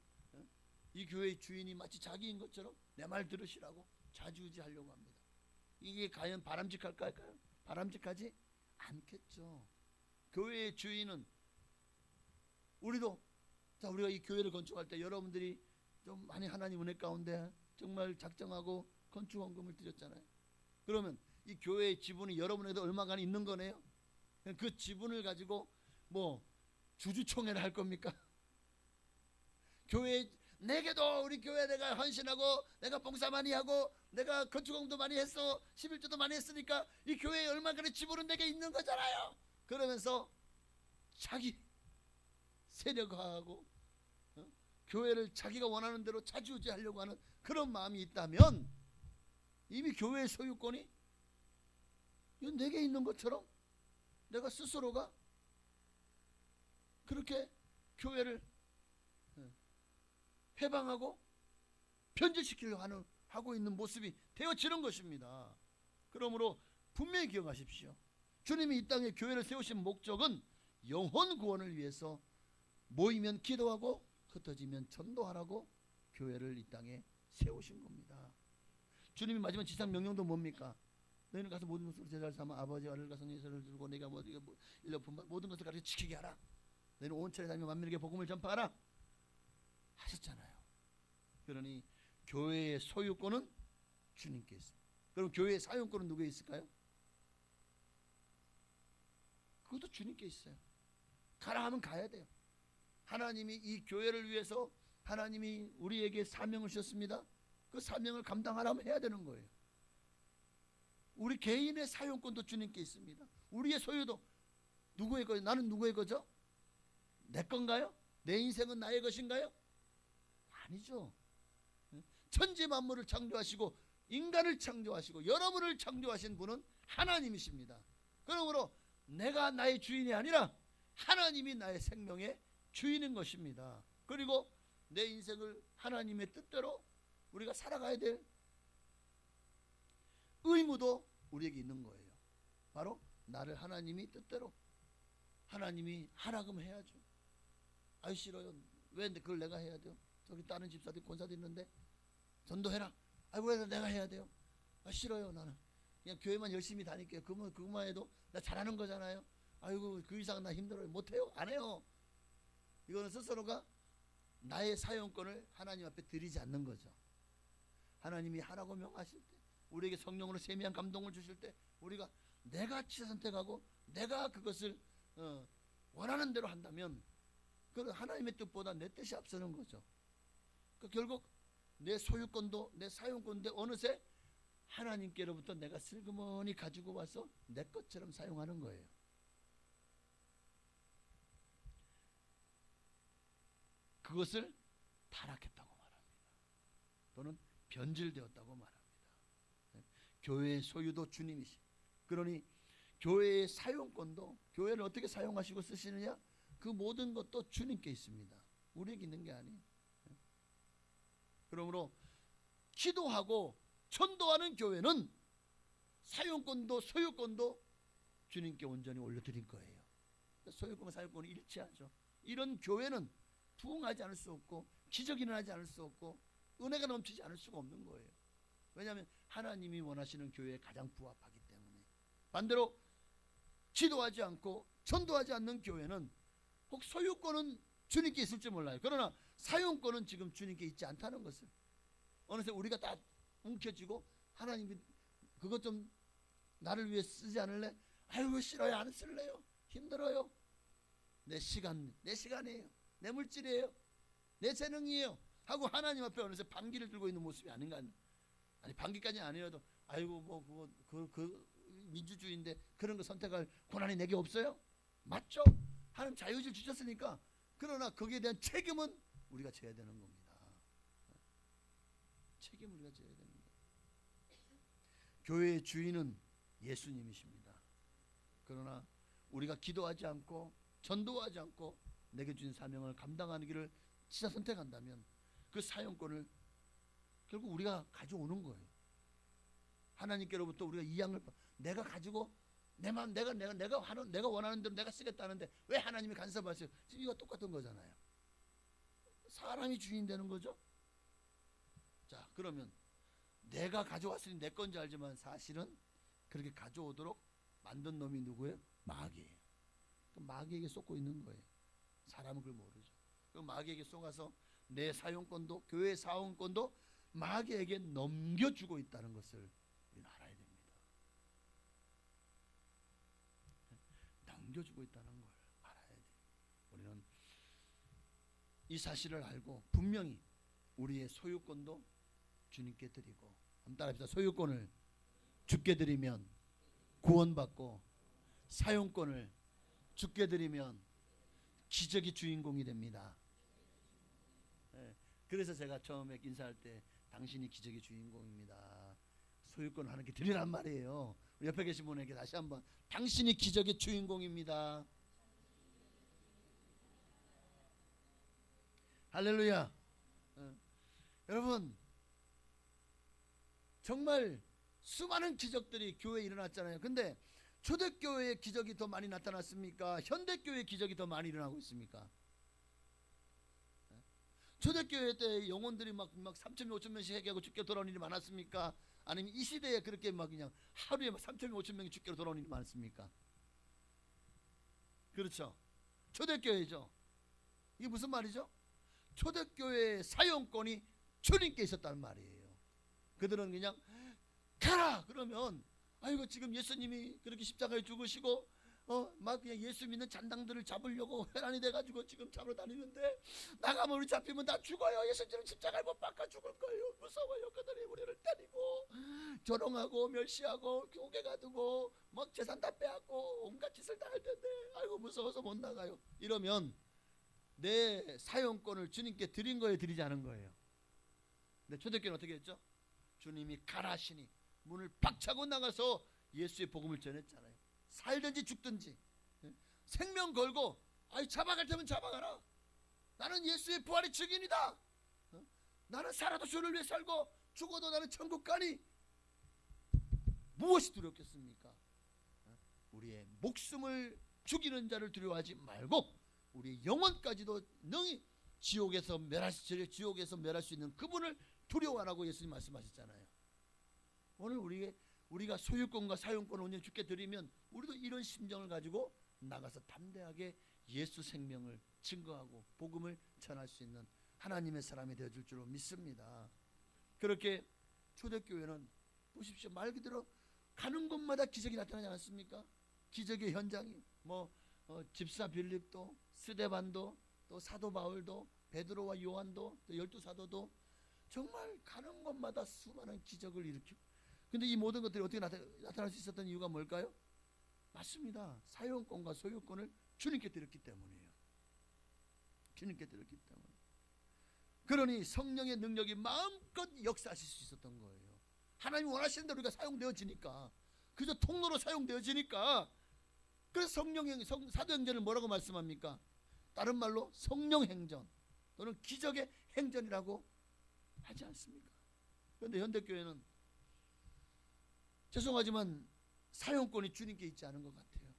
이 교회의 주인이 마치 자기인 것처럼 내 말 들으시라고 좌지우지하려고 합니다. 이게 과연 바람직할까요? 바람직하지 않겠죠. 교회의 주인은 우리도, 자, 우리가 이 교회를 건축할 때 여러분들이 좀 많이 하나님 은혜 가운데 정말 작정하고 건축원금을 드렸잖아요. 그러면 이 교회의 지분이 여러분에게도 얼마간 있는 거네요. 그 지분을 가지고 뭐 주주총회를 할 겁니까? 교회, 내게도 우리 교회 내가 헌신하고 내가 봉사 많이 하고 내가 건축원금도 많이 했어, 11조도 많이 했으니까 이 교회에 얼마간의 지분은 내게 있는 거잖아요. 그러면서 자기 세력화하고 교회를 자기가 원하는 대로 차지우지하려고 하는 그런 마음이 있다면, 이미 교회의 소유권이 내게 있는 것처럼 내가 스스로가 그렇게 교회를 해방하고 변질시키려고 하고 있는 모습이 되어지는 것입니다. 그러므로 분명히 기억하십시오. 주님이 이 땅에 교회를 세우신 목적은 영혼 구원을 위해서 모이면 기도하고 흩어지면 전도하라고 교회를 이 땅에 세우신 겁니다. 주님이 마지막 지상 명령도 뭡니까? 너희는 가서 모든 것으로 제자를 삼아 아버지와 아들과 성령의 세를 들고 내가 일러 분바 모든 것을 가르쳐 지키게 하라. 너희는 온 천에 다니며 만민에게 복음을 전파하라 하셨잖아요. 그러니 교회의 소유권은 주님께 있습니다. 그럼 교회의 사용권은 누구에 있을까요? 그것도 주님께 있어요. 가라 하면 가야 돼요. 하나님이 이 교회를 위해서 하나님이 우리에게 사명을 주셨습니다. 그 사명을 감당하라면 해야 되는 거예요. 우리 개인의 사용권도 주님께 있습니다. 우리의 소유도 누구의 거? 나는 누구의 거죠? 내 건가요? 내 인생은 나의 것인가요? 아니죠. 천지 만물을 창조하시고 인간을 창조하시고 여러분을 창조하신 분은 하나님이십니다. 그러므로 내가 나의 주인이 아니라 하나님이 나의 생명의 주인인 것입니다. 그리고 내 인생을 하나님의 뜻대로 우리가 살아가야 될 의무도 우리에게 있는 거예요. 바로 나를 하나님이 뜻대로 하나님이 하라 그러면 해야죠. 아유 싫어요. 왜 그걸 내가 해야 돼요? 저기 다른 집사들 권사들 있는데 전도해라. 아이고 왜 내가 해야 돼요? 아 싫어요. 나는 그냥 교회만 열심히 다닐게요. 그것만 해도 나 잘하는 거잖아요. 아이고 그 이상 나 힘들어요. 못해요. 안 해요. 이거는 스스로가 나의 사용권을 하나님 앞에 드리지 않는 거죠. 하나님이 하라고 명하실 때 우리에게 성령으로 세미한 감동을 주실 때 우리가 내가 선택하고 내가 그것을 원하는 대로 한다면 그 하나님의 뜻보다 내 뜻이 앞서는 거죠. 결국 내 소유권도 내 사용권도 어느새 하나님께로부터 내가 슬그머니 가지고 와서 내 것처럼 사용하는 거예요. 그것을 타락했다고 말합니다. 또는 변질되었다고 말합니다. 교회의 소유도 주님이시. 그러니 교회의 사용권도 교회를 어떻게 사용하시고 쓰시느냐? 그 모든 것도 주님께 있습니다. 우리에게 있는 게 아니에요. 그러므로 기도하고 전도하는 교회는 사용권도 소유권도 주님께 온전히 올려드린 거예요. 소유권과 사용권은 일치하죠. 이런 교회는 부흥하지 않을 수 없고 기적이 일어나지 않을 수 없고 은혜가 넘치지 않을 수가 없는 거예요. 왜냐하면 하나님이 원하시는 교회에 가장 부합하기 때문에. 반대로 기도하지 않고 전도하지 않는 교회는 혹 소유권은 주님께 있을지 몰라요. 그러나 사용권은 지금 주님께 있지 않다는 것을 어느새 우리가 다 움켜쥐고 하나님이 그것 좀 나를 위해 쓰지 않을래? 아유 싫어요. 안 쓸래요. 힘들어요. 내 시간이에요. 내 물질이에요. 내 재능이에요. 하고 하나님 앞에 어느새 반기를 들고 있는 모습이 아닌가. 아니 반기까지 아니어도 아이고 뭐 그 민주주의인데 그런 거 선택할 권한이 내게 없어요? 맞죠? 하나님 자유의지를 주셨으니까. 그러나 거기에 대한 책임은 우리가 져야 되는 겁니다. 책임을 우리가 져야 됩니다. 교회의 주인은 예수님이십니다. 그러나 우리가 기도하지 않고 전도하지 않고 내게 주신 사명을 감당하는 길을 진짜 선택한다면 그 사용권을 결국 우리가 가져오는 거예요. 하나님께로부터 우리가 이 양을 내가 가지고 내가 원하는 대로 내가 쓰겠다는데 왜 하나님이 간섭하세요? 지금 이거 똑같은 거잖아요. 사람이 주인 되는 거죠. 자, 그러면 내가 가져왔으니 내 건지 알지만 사실은 그렇게 가져오도록 만든 놈이 누구예요? 마귀예요. 마귀에게 쏟고 있는 거예요. 사람은 그걸 모르죠. 그 마귀에게 쏟아서 내 사용권도 교회의 사용권도 마귀에게 넘겨주고 있다는 것을 우리는 알아야 됩니다. 넘겨주고 있다는 걸 알아야 돼요. 우리는 이 사실을 알고 분명히 우리의 소유권도 주님께 드리고, 한번 따라합시다. 소유권을 주께 드리면 구원받고 사용권을 주께 드리면 기적의 주인공이 됩니다. 네, 그래서 제가 처음에 인사할 때 당신이 기적의 주인공입니다. 소유권을 하나님께 드리란 말이에요. 옆에 계신 분에게 다시 한번 당신이 기적의 주인공입니다. 할렐루야. 여러분 정말 수많은 기적들이 교회에 일어났잖아요. 근데 초대교회의 기적이 더 많이 나타났습니까? 현대교회의 기적이 더 많이 일어나고 있습니까? 초대교회 때 영혼들이 막 3,000명 5,000명씩 회개하고 죽게 돌아오는 일이 많았습니까? 아니면 이 시대에 그렇게 막 그냥 하루에 3,000명 5,000명이 죽게 돌아오는 일이 많습니까? 그렇죠. 초대교회죠. 이게 무슨 말이죠? 초대교회의 사용권이 주님께 있었다는 말이에요. 그들은 그냥 가라 그러면 아이고 지금 예수님이 그렇게 십자가에 죽으시고 막 그냥 예수 믿는 잔당들을 잡으려고 회란이 돼가지고 지금 잡으러 다니는데 나가면 우리 잡히면 다 죽어요. 예수님은 십자가에 못 박아 죽을 거예요. 무서워요. 그들이 우리를 때리고 조롱하고 멸시하고 교회 가두고 막 재산 다 빼앗고 온갖 짓을 다 할 텐데 아이고 무서워서 못 나가요. 이러면 내 사용권을 주님께 드린 거예요, 드리지 않은 거예요? 근데 초대교회는 어떻게 했죠? 주님이 가라시니 문을 박차고 나가서 예수의 복음을 전했잖아요. 살든지 죽든지 생명 걸고 아이 잡아갈 테면 잡아가라. 나는 예수의 부활의 증인이다. 나는 살아도 주를 위해 살고 죽어도 나는 천국 가니 무엇이 두렵겠습니까? 우리의 목숨을 죽이는 자를 두려워하지 말고 우리 영혼까지도 능히 지옥에서 멸할 수 있는 그분을 두려워하라고 예수님 말씀하셨잖아요. 오늘 우리가 소유권과 사용권을 온전히 주께 드리면 우리도 이런 심정을 가지고 나가서 담대하게 예수 생명을 증거하고 복음을 전할 수 있는 하나님의 사람이 되어줄 줄로 믿습니다. 그렇게 초대교회는 보십시오. 말 그대로 가는 곳마다 기적이 나타나지 않았습니까? 기적의 현장이 집사 빌립도 스데반도 또 사도 바울도 베드로와 요한도 또 12사도도 정말 가는 곳마다 수많은 기적을 일으키고, 근데 이 모든 것들이 어떻게 나타날 수 있었던 이유가 뭘까요? 맞습니다. 사용권과 소유권을 주님께 드렸기 때문이에요. 주님께 드렸기 때문에. 그러니 성령의 능력이 마음껏 역사하실 수 있었던 거예요. 하나님 원하시는 대로 우리가 사용되어지니까, 그저 통로로 사용되어지니까. 그래서 사도행전을 뭐라고 말씀합니까? 다른 말로 성령행전 또는 기적의 행전이라고 하지 않습니까? 그런데 현대교회는 죄송하지만 사용권이 주님께 있지 않은 것 같아요.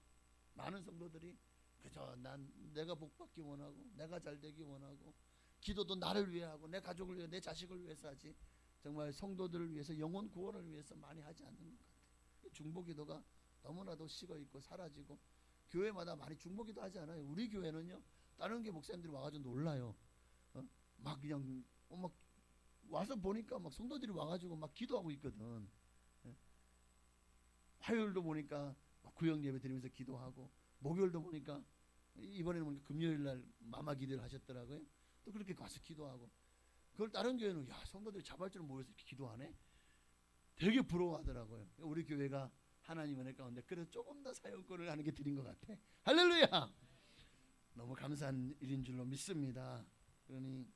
많은 성도들이 그저 내가 복받기 원하고 내가 잘되기 원하고 기도도 나를 위해 하고 내 가족을 위해 내 자식을 위해서 하지 정말 성도들을 위해서 영혼 구원을 위해서 많이 하지 않는 것 같아요. 중보기도가 너무나도 식어있고 사라지고 교회마다 많이 중보기도 하지 않아요. 우리 교회는요, 다른 교회 목사님들이 와가지고 놀라요. 막 그냥 막 와서 보니까 막 성도들이 와가지고 막 기도하고 있거든. 화요일도 보니까 구역 예배 드리면서 기도하고, 목요일도 보니까 이번에는 보니까 금요일날 마마 기도를 하셨더라고요. 또 그렇게 가서 기도하고. 그걸 다른 교회는 야, 성도들이 자발적으로 모여서 이렇게 기도하네? 되게 부러워하더라고요. 우리 교회가 하나님 은혜 가운데 그래서 조금 더 사용권을 하는 게 드린 것 같아. 할렐루야. 너무 감사한 일인 줄로 믿습니다. 그러니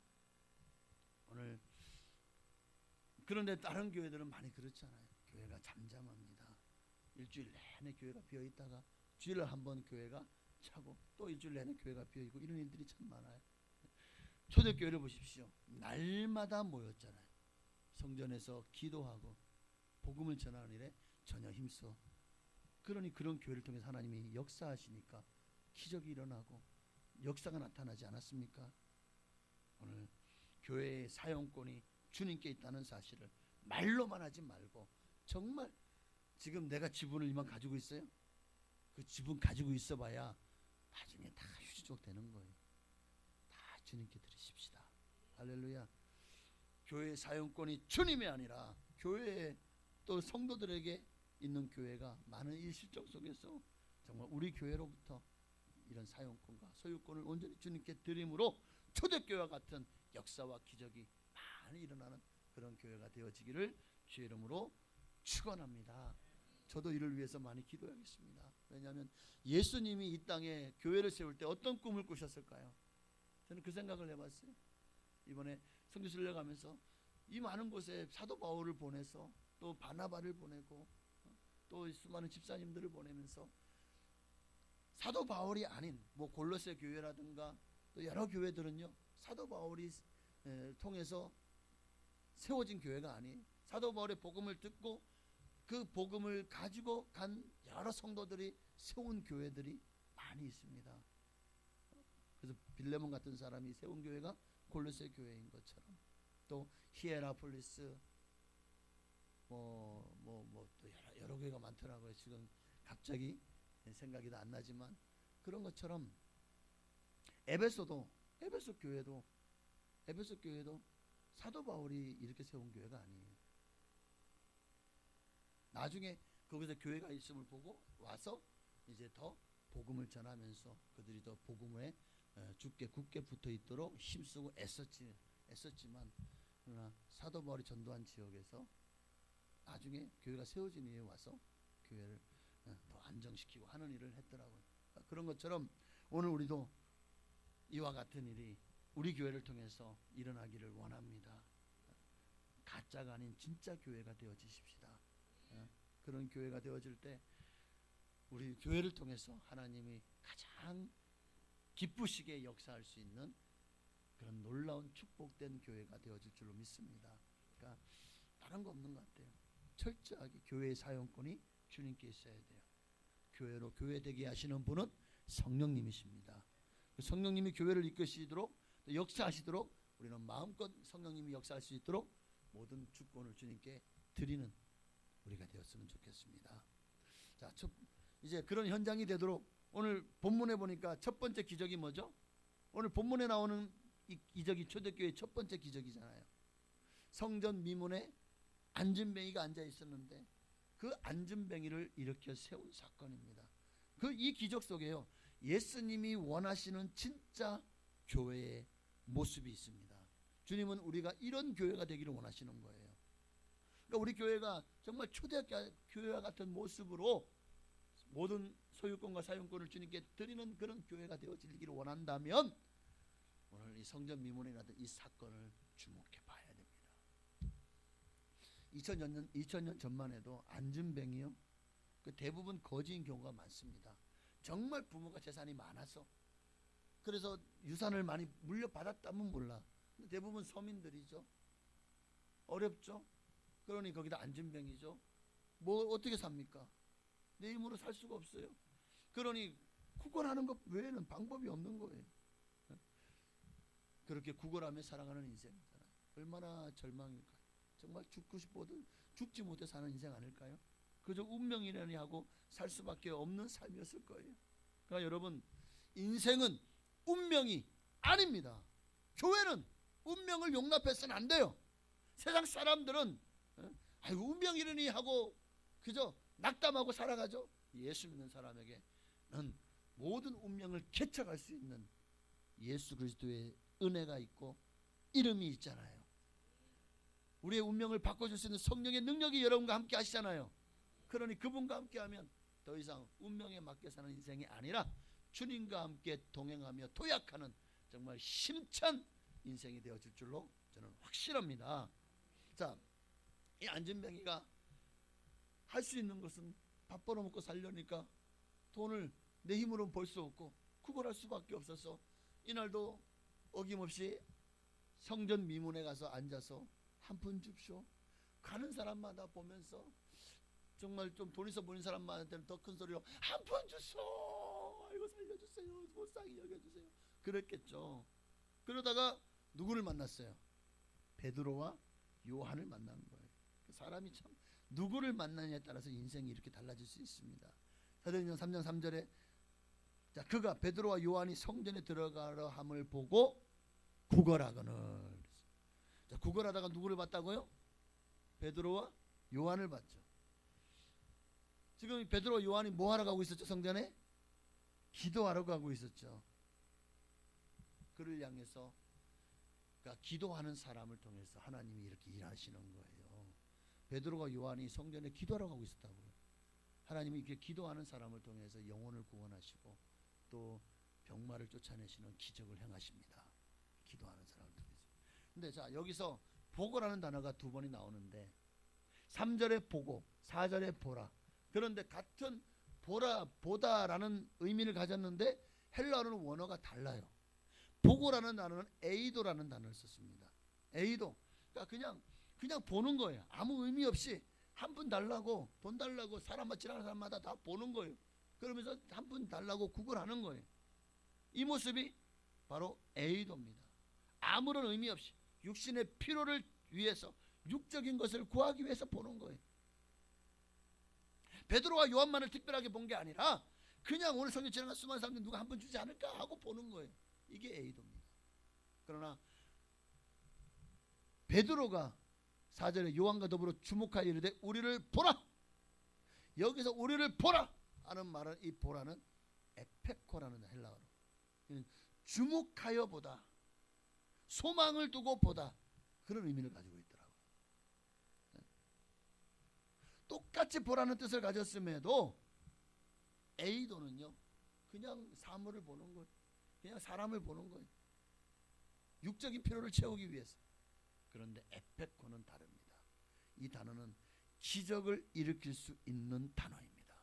오늘, 그런데 다른 교회들은 많이 그렇잖아요. 교회가 잠잠합니다. 일주일 내내 교회가 비어있다가 주일날 한번 교회가 차고 또 일주일 내내 교회가 비어있고 이런 일들이 참 많아요. 초대교회를 보십시오. 날마다 모였잖아요. 성전에서 기도하고 복음을 전하는 일에 전혀 힘써. 그러니 그런 교회를 통해서 하나님이 역사하시니까 기적이 일어나고 역사가 나타나지 않았습니까? 오늘 교회의 사용권이 주님께 있다는 사실을 말로만 하지 말고, 정말 지금 내가 지분을 이만 가지고 있어요? 그 지분 가지고 있어봐야 나중에 다 휴지족 되는 거예요. 다 주님께 드리십시다. 할렐루야. 교회의 사용권이 주님이 아니라 교회에 또 성도들에게 있는 교회가 많은 일실적 속에서 정말 우리 교회로부터 이런 사용권과 소유권을 온전히 주님께 드림으로 초대교회와 같은 역사와 기적이 많이 일어나는 그런 교회가 되어지기를 주의 이름으로 축원합니다. 저도 이를 위해서 많이 기도하겠습니다. 왜냐하면 예수님이 이 땅에 교회를 세울 때 어떤 꿈을 꾸셨을까요? 저는 그 생각을 해봤어요. 이번에 성지순례 가면서 이 많은 곳에 사도 바울을 보내서 또 바나바를 보내고 또 수많은 집사님들을 보내면서 사도 바울이 아닌 골로새 교회라든가 또 여러 교회들은요, 사도 바울이 통해서 세워진 교회가 아니에요. 사도 바울의 복음을 듣고 그 복음을 가지고 간 여러 성도들이 세운 교회들이 많이 있습니다. 그래서 빌레몬 같은 사람이 세운 교회가 골로새 교회인 것처럼, 또 히에라폴리스 또 여러 교회가 많더라고요. 지금 갑자기 생각이 안 나지만 그런 것처럼 에베소 교회도 사도 바울이 이렇게 세운 교회가 아니에요. 나중에 거기서 교회가 있음을 보고 와서 이제 더 복음을 전하면서 그들이 더 복음에 굳게 붙어 있도록 힘쓰고 애썼지만, 그러나 사도 바울이 전도한 지역에서 나중에 나중에 교회가 세워진 이후에 와서 교회를 더 안정시키고 하는 일을 했더라고요. 그런 것처럼 오늘 우리도 이와 같은 일이 우리 교회를 통해서 일어나기를 원합니다. 가짜가 아닌 진짜 교회가 되어지십시다. 그런 교회가 되어질 때 우리 교회를 통해서 하나님이 가장 기쁘시게 역사할 수 있는 그런 놀라운 축복된 교회가 되어질 줄로 믿습니다. 그러니까 다른 거 없는 것 같아요. 철저하게 교회의 사용권이 주님께 있어야 돼요. 교회로 교회되게 하시는 분은 성령님이십니다. 성령님이 교회를 이끄시도록 역사하시도록 우리는 마음껏 성령님이 역사할 수 있도록 모든 주권을 주님께 드리는 우리가 되었으면 좋겠습니다. 자, 이제 그런 현장이 되도록 오늘 본문에 보니까 첫 번째 기적이 뭐죠? 오늘 본문에 나오는 이 기적이 초대교회의 첫 번째 기적이잖아요. 성전 미문에 안진뱅이가 앉아 있었는데 그 안진뱅이를 일으켜 세운 사건입니다. 이 기적 속에요, 예수님이 원하시는 진짜 교회의 모습이 있습니다. 주님은 우리가 이런 교회가 되기를 원하시는 거예요. 그러니까 우리 교회가 정말 초대교회와 같은 모습으로 모든 소유권과 사용권을 주님께 드리는 그런 교회가 되어지기를 원한다면 오늘 이 성전 미문에 일어났던 이 사건을 주목해 봐야 됩니다. 2000년 전만 해도 안진뱅이요, 그 대부분 거지인 경우가 많습니다. 정말 부모가 재산이 많아서 그래서 유산을 많이 물려받았다면 몰라. 근데 대부분 서민들이죠. 어렵죠. 그러니 거기다 안진뱅이죠. 뭐 어떻게 삽니까? 내 힘으로 살 수가 없어요. 그러니 구걸하는 것 외에는 방법이 없는 거예요. 그렇게 구걸하며 살아가는 인생이잖아요. 얼마나 절망일까요? 정말 죽고 싶어도 죽지 못해 사는 인생 아닐까요? 그저 운명이라니 하고 살 수밖에 없는 삶이었을 거예요. 그러니까 여러분, 인생은 운명이 아닙니다. 교회는 운명을 용납해서는 안 돼요. 세상 사람들은 아이고 운명이라니 하고 그저 낙담하고 살아가죠. 예수 믿는 사람에게는 모든 운명을 개척할 수 있는 예수 그리스도의 은혜가 있고 이름이 있잖아요. 우리의 운명을 바꿔줄 수 있는 성령의 능력이 여러분과 함께 하시잖아요. 그러니 그분과 함께하면 더 이상 운명에 맡겨 사는 인생이 아니라 주님과 함께 동행하며 도약하는 정말 힘찬 인생이 되어질 줄로 저는 확실합니다. 자, 이 안진뱅이가 할 수 있는 것은 밥 벌어먹고 살려니까 돈을 내 힘으로는 벌 수 없고 구걸할 수밖에 없어서 이날도 어김없이 성전 미문에 가서 앉아서 한 푼 줍쇼. 가는 사람마다 보면서 정말 좀 돈 있어 보이는 사람한테는 더 큰 소리로 한 푼 주소. 아이고 살려주세요. 못살게 여겨주세요. 그랬겠죠. 그러다가 누구를 만났어요? 베드로와 요한을 만난 거예요. 사람이 참 누구를 만나냐에 따라서 인생이 이렇게 달라질 수 있습니다. 사도행전 3장 3절에 자, 그가 베드로와 요한이 성전에 들어가려 함을 보고 구걸하거늘. 자, 구걸하다가 누구를 봤다고요? 베드로와 요한을 봤죠. 지금 베드로와 요한이 뭐 하러 가고 있었죠? 성전에 기도하러 가고 있었죠. 그를 향해서 그러니까 기도하는 사람을 통해서 하나님이 이렇게 일하시는 거예요. 베드로가 요한이 성전에 기도하러 가고 있었다고요. 하나님이 이렇게 기도하는 사람을 통해서 영혼을 구원하시고 또 병마를 쫓아내시는 기적을 행하십니다. 기도하는 사람을 통해서. 근데 자, 여기서 보고라는 단어가 두 번이 나오는데 3절에 보고 4절에 보라. 그런데 같은 보라, 보다라는 의미를 가졌는데 헬라어는 원어가 달라요. 보고라는 단어는 에이도라는 단어를 썼습니다. 에이도. 그러니까 그냥 보는 거예요. 아무 의미 없이 한 푼 달라고 돈 달라고 사람마다 지나가는 사람마다 다 보는 거예요. 그러면서 한 푼 달라고 구걸하는 거예요. 이 모습이 바로 에이도입니다. 아무런 의미 없이 육신의 필요를 위해서 육적인 것을 구하기 위해서 보는 거예요. 베드로와 요한만을 특별하게 본 게 아니라 그냥 오늘 성경 지나간 수많은 사람들 누가 한 번 주지 않을까 하고 보는 거예요. 이게 에이도입니다. 그러나 베드로가 4절에 요한과 더불어 주목하여 이르되 우리를 보라. 여기서 우리를 보라 하는 말은 이 보라는 에페코라는 헬라어로 주목하여 보다, 소망을 두고 보다 그런 의미를 가지고 있더라고요. 똑같이 보라는 뜻을 가졌음에도 에이도는요 그냥 사물을 보는 거예요. 그냥 사람을 보는 거예요. 육적인 필요를 채우기 위해서. 그런데 에페코는 다릅니다. 이 단어는 기적을 일으킬 수 있는 단어입니다.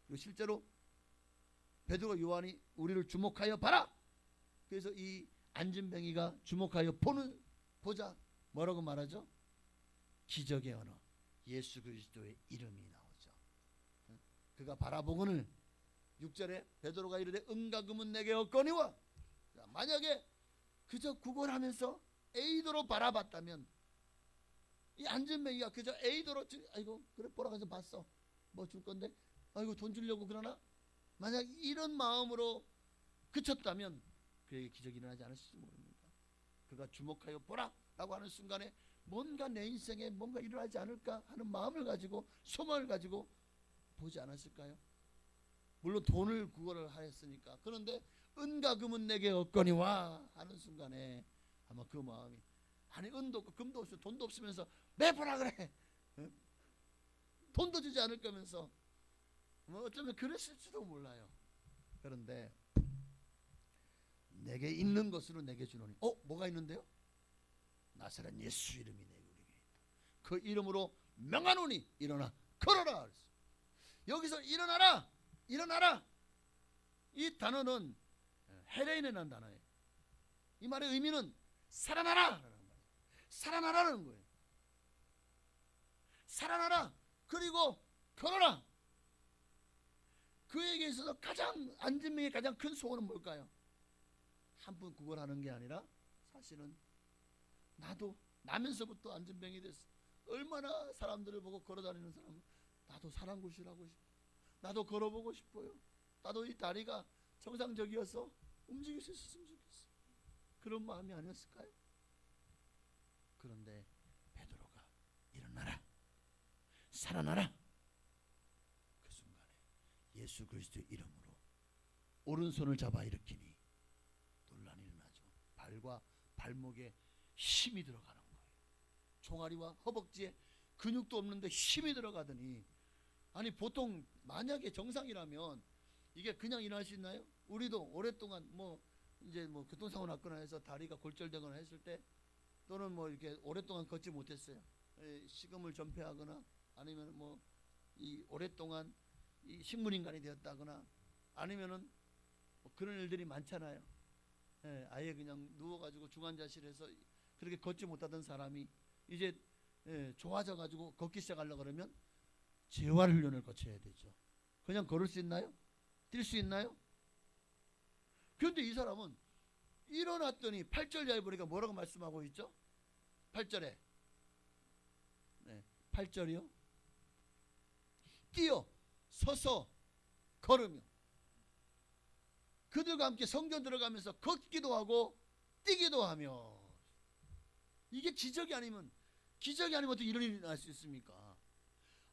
그리고 실제로 베드로가 요한이 우리를 주목하여 봐라. 그래서 이 안진뱅이가 주목하여 보자 뭐라고 말하죠? 기적의 언어 예수 그리스도의 이름이 나오죠. 그가 바라보거늘 6절에 베드로가 이르되 은과 금은 내게 없거니와. 만약에 그저 구걸하면서 에이도로 바라봤다면 이 안진뱅이가 그저 에이도로 아이고 그래 보라 가서 봤어 뭐 줄 건데 아이고 돈 주려고 그러나 만약 이런 마음으로 그쳤다면 그에게 기적이 일어나지 않았을지 모릅니다. 그가 주목하여 보라 라고 하는 순간에 뭔가 내 인생에 뭔가 일어나지 않을까 하는 마음을 가지고 소망을 가지고 보지 않았을까요? 물론 돈을 구걸을 하였으니까. 그런데 은과 금은 내게 없거니와 하는 순간에 아마 그 마음이 아니 은도 없고 금도 없고 돈도 없으면서 왜 보라 그래? 돈도 주지 않을 거면서 뭐 어쩌면 그랬을지도 몰라요. 그런데 내게 있는 것으로 내게 주노니 뭐가 있는데요? 나사렛 예수 이름이 내게 있다. 그 이름으로 명하노니 일어나 걸어라. 여기서 일어나라 이 단어는 헤레인이라는 단어예요. 이 말의 의미는 살아나라는 거예요. 살아나라 그리고 걸어라. 그에게 있어서 안진뱅이의 가장 큰 소원은 뭘까요? 한 번 구걸하는 게 아니라 사실은 나도 나면서부터 안진뱅이 됐어. 얼마나 사람들을 보고 걸어다니는 사람 나도 사랑구실하고 싶어. 나도 걸어보고 싶어요. 나도 이 다리가 정상적이어서 움직일 수 있었으면 좋겠어. 그런 마음이 아니었을까요? 그런데 베드로가 일어나라 살아나라. 그 순간에 예수 그리스도의 이름으로 오른손을 잡아 일으키니 논란이 일어나죠. 발과 발목에 힘이 들어가는 거예요. 종아리와 허벅지에 근육도 없는데 힘이 들어가더니 아니 보통 만약에 정상이라면 이게 그냥 일어날 수 있나요? 우리도 오랫동안 이제 교통사고 났거나 해서 다리가 골절되거나 했을 때 또는 이렇게 오랫동안 걷지 못했어요. 식음을 전폐하거나 아니면 이 오랫동안 이 식물인간이 되었다거나 아니면은 그런 일들이 많잖아요. 아예 그냥 누워가지고 중환자실에서 그렇게 걷지 못하던 사람이 이제 좋아져가지고 걷기 시작하려고 그러면 재활 훈련을 거쳐야 되죠. 그냥 걸을 수 있나요? 뛸 수 있나요? 그런데 이 사람은 일어났더니 8절 이하에 보니까 뭐라고 말씀하고 있죠? 8절에 8절이요. 뛰어 서서 걸으며 그들과 함께 성전 들어가면서 걷기도 하고 뛰기도 하며. 이게 기적이 아니면 어떻게 이런 일이 날 수 있습니까?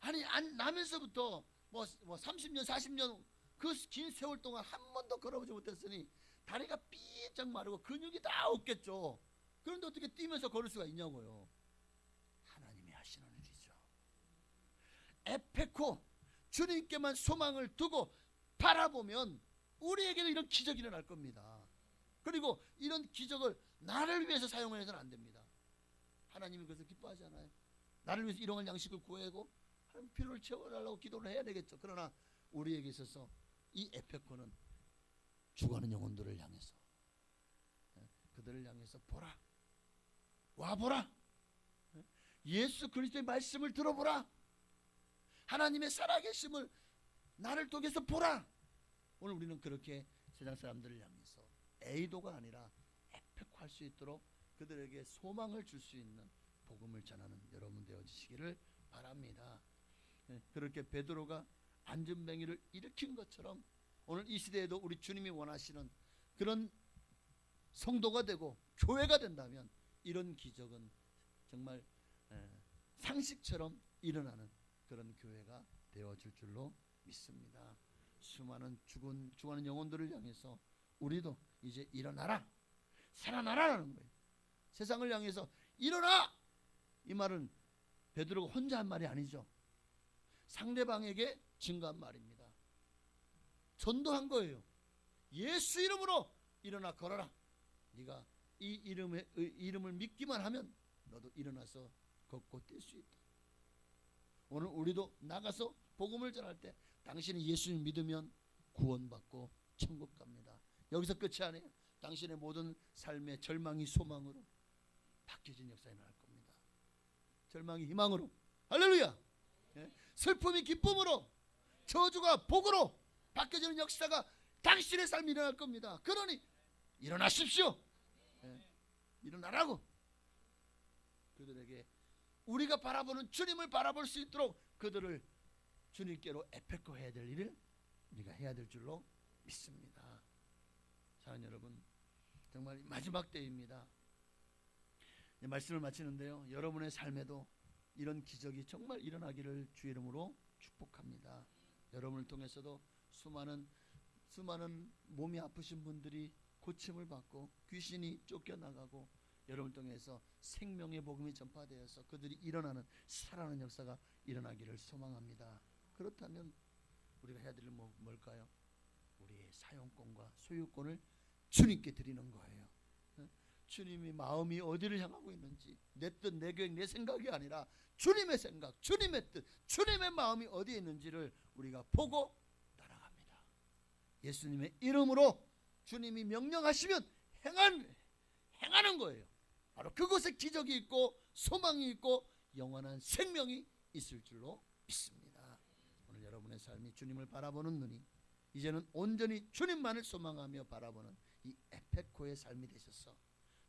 아니 나면서부터 30년 40년 그 긴 세월 동안 한 번도 걸어보지 못했으니 다리가 삐쩍 마르고 근육이 다 없겠죠. 그런데 어떻게 뛰면서 걸을 수가 있냐고요. 하나님이 하시는 일이죠. 에페코 주님께만 소망을 두고 바라보면 우리에게도 이런 기적이 일어날 겁니다. 그리고 이런 기적을 나를 위해서 사용해서는 안 됩니다. 하나님이 그래서 기뻐하잖아요. 나를 위해서 일용할 양식을 구하고 하나님 필요를 채워달라고 기도를 해야 되겠죠. 그러나 우리에게 있어서 이 에페코는 죽어가는 영혼들을 향해서 그들을 향해서 보라 와보라 예수 그리스도의 말씀을 들어보라 하나님의 살아계심을 나를 통해서 보라. 오늘 우리는 그렇게 세상 사람들을 향해서 에이도가 아니라 에페코할 수 있도록 그들에게 소망을 줄 수 있는 복음을 전하는 여러분 되어지시기를 바랍니다. 그렇게 베드로가 안진뱅이를 일으킨 것처럼 오늘 이 시대에도 우리 주님이 원하시는 그런 성도가 되고 교회가 된다면 이런 기적은 정말 상식처럼 일어나는 그런 교회가 되어질 줄로 믿습니다. 수많은 죽어가는 영혼들을 향해서 우리도 이제 일어나라 살아나라라는 거예요. 세상을 향해서 일어나 이 말은 베드로가 혼자 한 말이 아니죠. 상대방에게 증거한 말입니다. 전도한 거예요. 예수 이름으로 일어나 걸어라. 네가 이 이름을 믿기만 하면 너도 일어나서 걷고 뛸 수 있다. 오늘 우리도 나가서 복음을 전할 때 당신이 예수를 믿으면 구원받고 천국 갑니다. 여기서 끝이 아니에요. 당신의 모든 삶의 절망이 소망으로 바뀌어진 역사가 일어날 겁니다. 절망이 희망으로, 할렐루야. 슬픔이 기쁨으로, 저주가 복으로 바뀌어지는 역사가 당신의 삶이 일어날 겁니다. 그러니 일어나십시오. 일어나라고. 그들에게 우리가 바라보는 주님을 바라볼 수 있도록 그들을 주님께로 에페코 해야 될 일을 우리가 해야 될 줄로 믿습니다. 사랑하는 여러분, 정말 마지막 때입니다. 말씀을 마치는데요, 여러분의 삶에도 이런 기적이 정말 일어나기를 주 이름으로 축복합니다. 여러분을 통해서도 수많은 몸이 아프신 분들이 고침을 받고 귀신이 쫓겨나가고 여러분을 통해서 생명의 복음이 전파되어서 그들이 일어나는 살아나는 역사가 일어나기를 소망합니다. 그렇다면 우리가 해야 될 일은 뭘까요? 우리의 사용권과 소유권을 주님께 드리는 거예요. 주님이 마음이 어디를 향하고 있는지, 내 뜻, 내 계획, 내 생각이 아니라 주님의 생각, 주님의 뜻, 주님의 마음이 어디에 있는지를 우리가 보고 따라갑니다. 예수님의 이름으로 주님이 명령하시면 행하는 거예요. 바로 그곳에 기적이 있고 소망이 있고 영원한 생명이 있을 줄로 믿습니다. 오늘 여러분의 삶이 주님을 바라보는 눈이 이제는 온전히 주님만을 소망하며 바라보는 이 에페코의 삶이 되셔서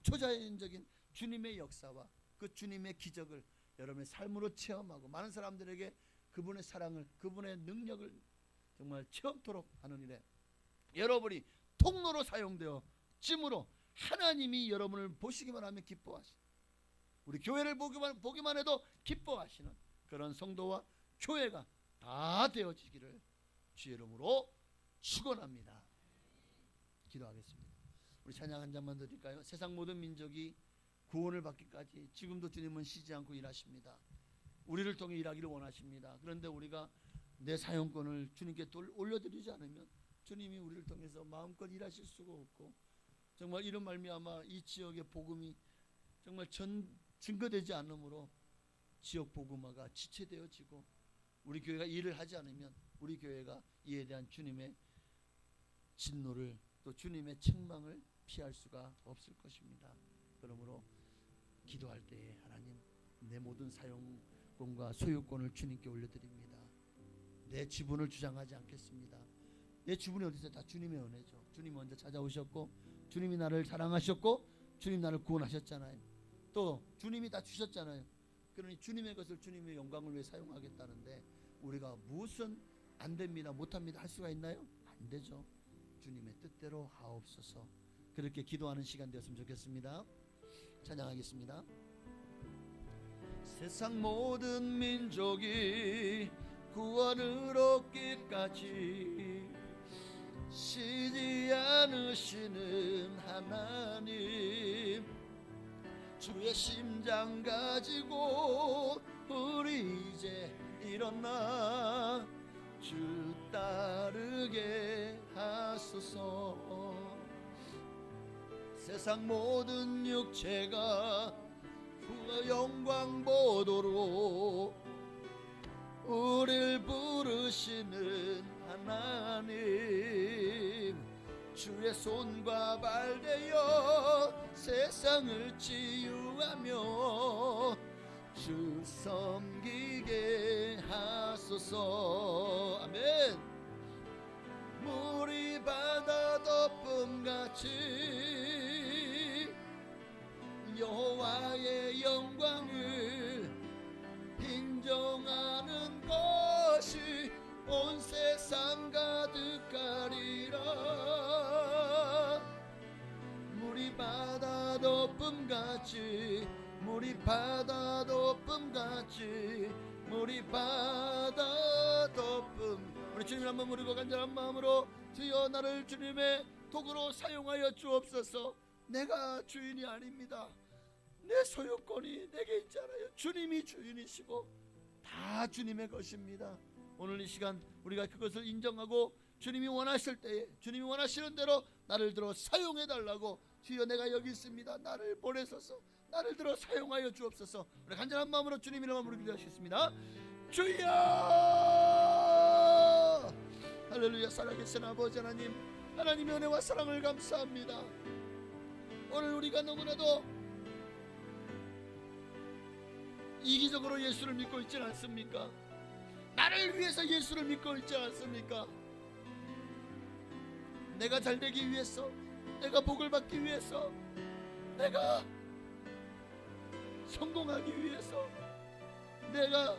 초자연적인 주님의 역사와 그 주님의 기적을 여러분의 삶으로 체험하고 많은 사람들에게 그분의 사랑을, 그분의 능력을 정말 체험토록 하는 일에 여러분이 통로로 사용되어 찜으로 하나님이 여러분을 보시기만 하면 기뻐하시는, 우리 교회를 보기만 해도 기뻐하시는 그런 성도와 교회가 다 되어지기를 주의 이름으로 축원합니다. 기도하겠습니다. 우리 찬양 한 장만 드릴까요? 세상 모든 민족이 구원을 받기까지 지금도 주님은 쉬지 않고 일하십니다. 우리를 통해 일하기를 원하십니다. 그런데 우리가 내 사용권을 주님께 올려드리지 않으면 주님이 우리를 통해서 마음껏 일하실 수가 없고, 정말 이런 말미암아 이 지역의 복음이 정말 증거되지 않으므로 지역 복음화가 지체되어지고 우리 교회가 일을 하지 않으면 우리 교회가 이에 대한 주님의 진노를 또 주님의 책망을 피할 수가 없을 것입니다. 그러므로 기도할 때에 하나님, 내 모든 사용권과 소유권을 주님께 올려드립니다. 내 지분을 주장하지 않겠습니다. 내 지분이 어디서 다 주님의 은혜죠. 주님이 먼저 찾아오셨고 주님이 나를 사랑하셨고 주님 나를 구원하셨잖아요. 또 주님이 다 주셨잖아요. 그러니 주님의 것을 주님의 영광을 위해 사용하겠다는데 우리가 무슨 안 됩니다, 못합니다 할 수가 있나요? 안 되죠. 주님의 뜻대로 하옵소서. 그렇게 기도하는 시간 되었으면 좋겠습니다. 찬양하겠습니다. 세상 모든 민족이 구원을 얻기까지 쉬지 않으시는 하나님, 주의 심장 가지고 우리 이제 일어나 주 따르게 하소서. 세상 모든 육체가 그 영광 보도록 우릴 부르시는 하나님, 주의 손과 발 되어 세상을 치유하며 주 섬기게 하소서. 아멘. 물이 바다 덮음같이 여호와의 영광을 인정하는 것이 온 세상 가득하리라. 물이 바다 덮음같이, 물이 바다 덮음같이, 물이 바다 덮음. 우리 주님 한번 부르고 간절한 마음으로 주여 나를 주님의 도구로 사용하여 주옵소서. 내가 주인이 아닙니다. 내 소유권이 내게 있잖아요. 주님이 주인이시고 다 주님의 것입니다. 오늘 이 시간 우리가 그것을 인정하고 주님이 원하실 때에 주님이 원하시는 대로 나를 들어 사용해 달라고, 주여 내가 여기 있습니다, 나를 보내소서, 나를 들어 사용하여 주옵소서. 우리 간절한 마음으로 주님 이름으로 기도하시겠습니다. 주여! 할렐루야. 살아계신 아버지 하나님, 하나님의 은혜와 사랑을 감사합니다. 오늘 우리가 너무나도 이기적으로 예수를 믿고 있지 않습니까? 나를 위해서 예수를 믿고 있지 않습니까? 내가 잘되기 위해서, 내가 복을 받기 위해서, 내가 성공하기 위해서, 내가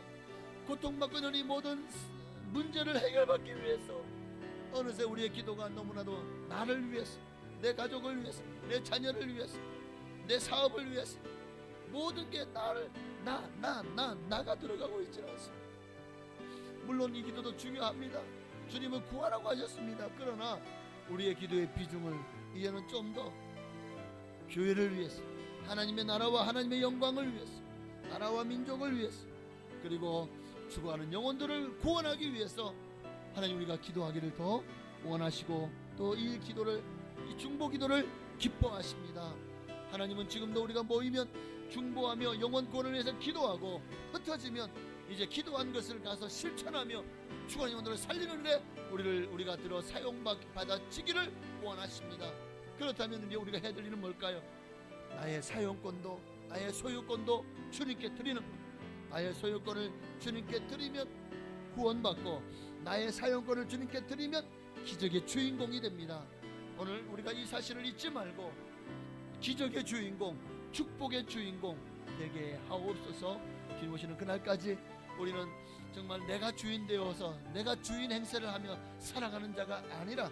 고통받고 있는 이 모든 문제를 해결받기 위해서 어느새 우리의 기도가 너무나도 나를 위해서, 내 가족을 위해서, 내 자녀를 위해서, 내 사업을 위해서, 모든 게 나를 나가 들어가고 있지 않습니다. 물론 이 기도도 중요합니다. 주님은 구하라고 하셨습니다. 그러나 우리의 기도의 비중을 이제는 좀 더 교회를 위해서, 하나님의 나라와 하나님의 영광을 위해서, 나라와 민족을 위해서, 그리고 죽어가는 영혼들을 구원하기 위해서 하나님 우리가 기도하기를 더 원하시고, 또 이 기도를, 이 중보 기도를 기뻐하십니다. 하나님은 지금도 우리가 모이면 중보하며 영혼 구원을 위해서 기도하고, 흩어지면 이제 기도한 것을 가서 실천하며 죽어가는 영혼들을 살리는 일에 우리가 들어 사용받아지기를 원하십니다. 그렇다면 이제 우리가 해야 될 일은 뭘까요? 나의 사용권도 나의 소유권도 주님께 드리는 것. 나의 소유권을 주님께 드리면 구원받고, 나의 사용권을 주님께 드리면 기적의 주인공이 됩니다. 오늘 우리가 이 사실을 잊지 말고 기적의 주인공, 축복의 주인공 되게 하옵소서. 주님 오시는 그날까지 우리는 정말 내가 주인 되어서 내가 주인 행세를 하며 살아가는 자가 아니라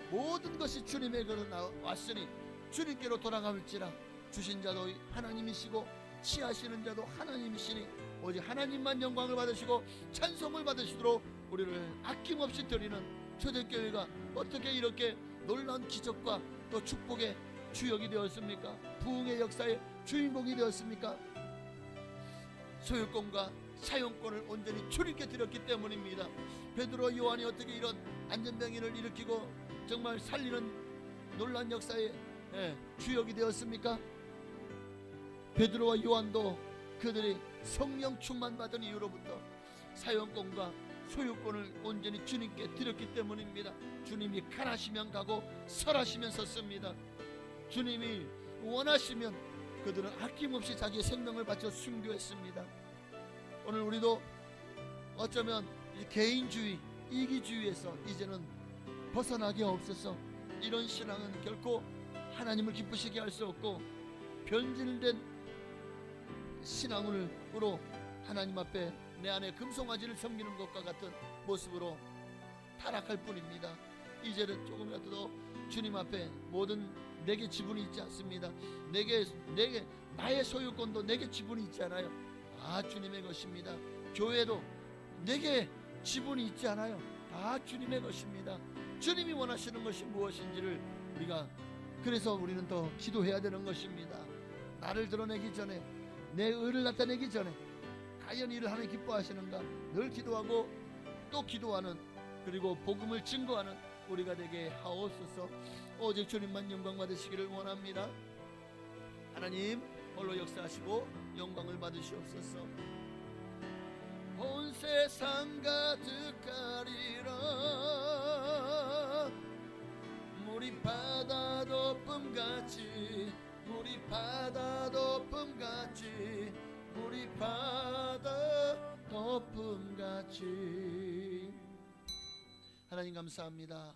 모든 것이 주님에게로 왔으니 주님께로 돌아갈지라. 주신 자도 하나님이시고 취하시는 자도 하나님이시니 오직 하나님만 영광을 받으시고 찬송을 받으시도록 우리를 아낌없이 드리는 초대교회가 어떻게 이렇게 놀라운 기적과 또 축복의 주역이 되었습니까? 부흥의 역사의 주인공이 되었습니까? 소유권과 사용권을 온전히 주님께 드렸기 때문입니다. 베드로 요한이 어떻게 이런 안전병인을 일으키고 정말 살리는 놀라운 역사의 주역이 되었습니까? 베드로와 요한도 그들이 성령 충만 받은 이후로부터 사용권과 소유권을 온전히 주님께 드렸기 때문입니다. 주님이 가라시면 가고 설하시면 섰습니다. 주님이 원하시면 그들은 아낌없이 자기의 생명을 바쳐 순교했습니다. 오늘 우리도 어쩌면 개인주의, 이기주의에서 이제는 벗어나게 없어서 이런 신앙은 결코 하나님을 기쁘시게 할 수 없고 변질된 신앙으로 하나님 앞에 내 안에 금송아지를 섬기는 것과 같은 모습으로 타락할 뿐입니다. 이제는 조금이라도 더 주님 앞에 모든 내게 지분이 있지 않습니다. 내게 나의 소유권도 내게 지분이 있잖아요. 다 주님의 것입니다. 교회도 내게 지분이 있지 않아요. 다 주님의 것입니다. 주님이 원하시는 것이 무엇인지를 우리가, 그래서 우리는 더 기도해야 되는 것입니다. 나를 드러내기 전에, 내 의를 나타내기 전에 과연 이를 하나님 기뻐하시는가 늘 기도하고 또 기도하는, 그리고 복음을 증거하는 우리가 되게 하옵소서. 오직 주님만 영광 받으시기를 원합니다. 하나님 홀로 역사하시고 영광을 받으시옵소서. 온 세상 가득하리라. 물이 바다 덮음같이, 물이 바다 덮음같이, 물이 바다 덮음같이. 하나님 감사합니다.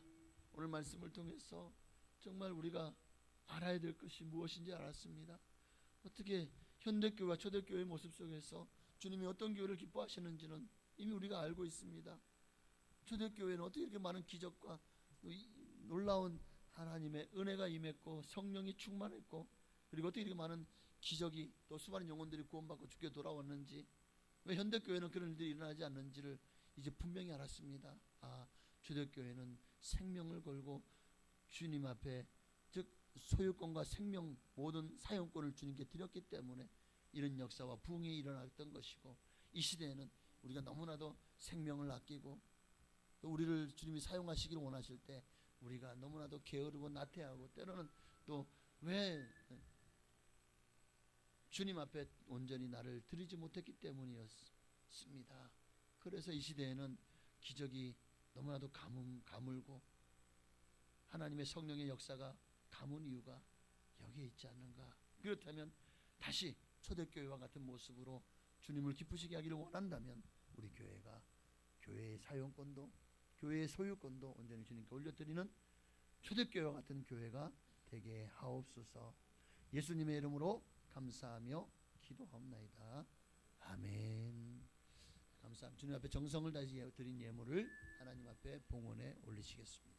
오늘 말씀을 통해서 정말 우리가 알아야 될 것이 무엇인지 알았습니다. 어떻게 현대교회와 초대교회의 모습 속에서 주님이 어떤 교회를 기뻐하시는지는 이미 우리가 알고 있습니다. 초대교회는 어떻게 이렇게 많은 기적과 놀라운 하나님의 은혜가 임했고 성령이 충만했고, 그리고 어떻게 이렇게 많은 기적이 또 수많은 영혼들이 구원받고 주께 돌아왔는지, 왜 현대교회는 그런 일들이 일어나지 않는지를 이제 분명히 알았습니다. 초대교회는 생명을 걸고 주님 앞에, 즉 소유권과 생명 모든 사용권을 주님께 드렸기 때문에 이런 역사와 부흥이 일어났던 것이고, 이 시대에는 우리가 너무나도 생명을 아끼고 또 우리를 주님이 사용하시기를 원하실 때 우리가 너무나도 게으르고 나태하고 때로는 또 왜 주님 앞에 온전히 나를 드리지 못했기 때문이었습니다. 그래서 이 시대에는 기적이 너무나도 가물고 하나님의 성령의 역사가 가문 이유가 여기에 있지 않는가. 그렇다면 다시 초대교회와 같은 모습으로 주님을 기쁘시게 하기를 원한다면 우리 교회가 교회의 사용권도 교회의 소유권도 온전히 주님께 올려드리는 초대교회와 같은 교회가 되게 하옵소서. 예수님의 이름으로 감사하며 기도하옵나이다. 아멘. 감사합니다. 주님 앞에 정성을 다해 드린 예물을 하나님 앞에 봉헌에 올리시겠습니다.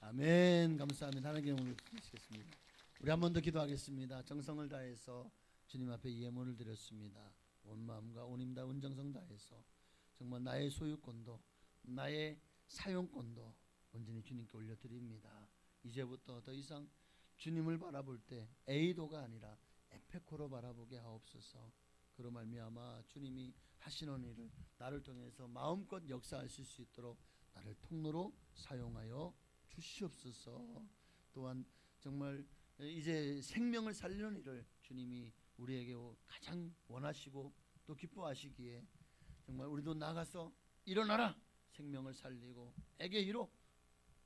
아멘. 감사합니다. 하나님께 영광을 드리겠습니다. 우리 한 번 더 기도하겠습니다. 정성을 다해서 주님 앞에 예물을 드렸습니다. 온 마음과 온 힘과 온 정성 다해서 정말 나의 소유권도 나의 사용권도 온전히 주님께 올려드립니다. 이제부터 더 이상 주님을 바라볼 때 에이도가 아니라 에페코로 바라보게 하옵소서. 그로 말미암아 주님이 하시는 일을 나를 통해서 마음껏 역사하실 수 있도록 나를 통로로 사용하여 주시옵소서. 또한 정말 이제 생명을 살리는 일을 주님이 우리에게 가장 원하시고 또 기뻐하시기에 정말 우리도 나가서 일어나라, 생명을 살리고 애게 이로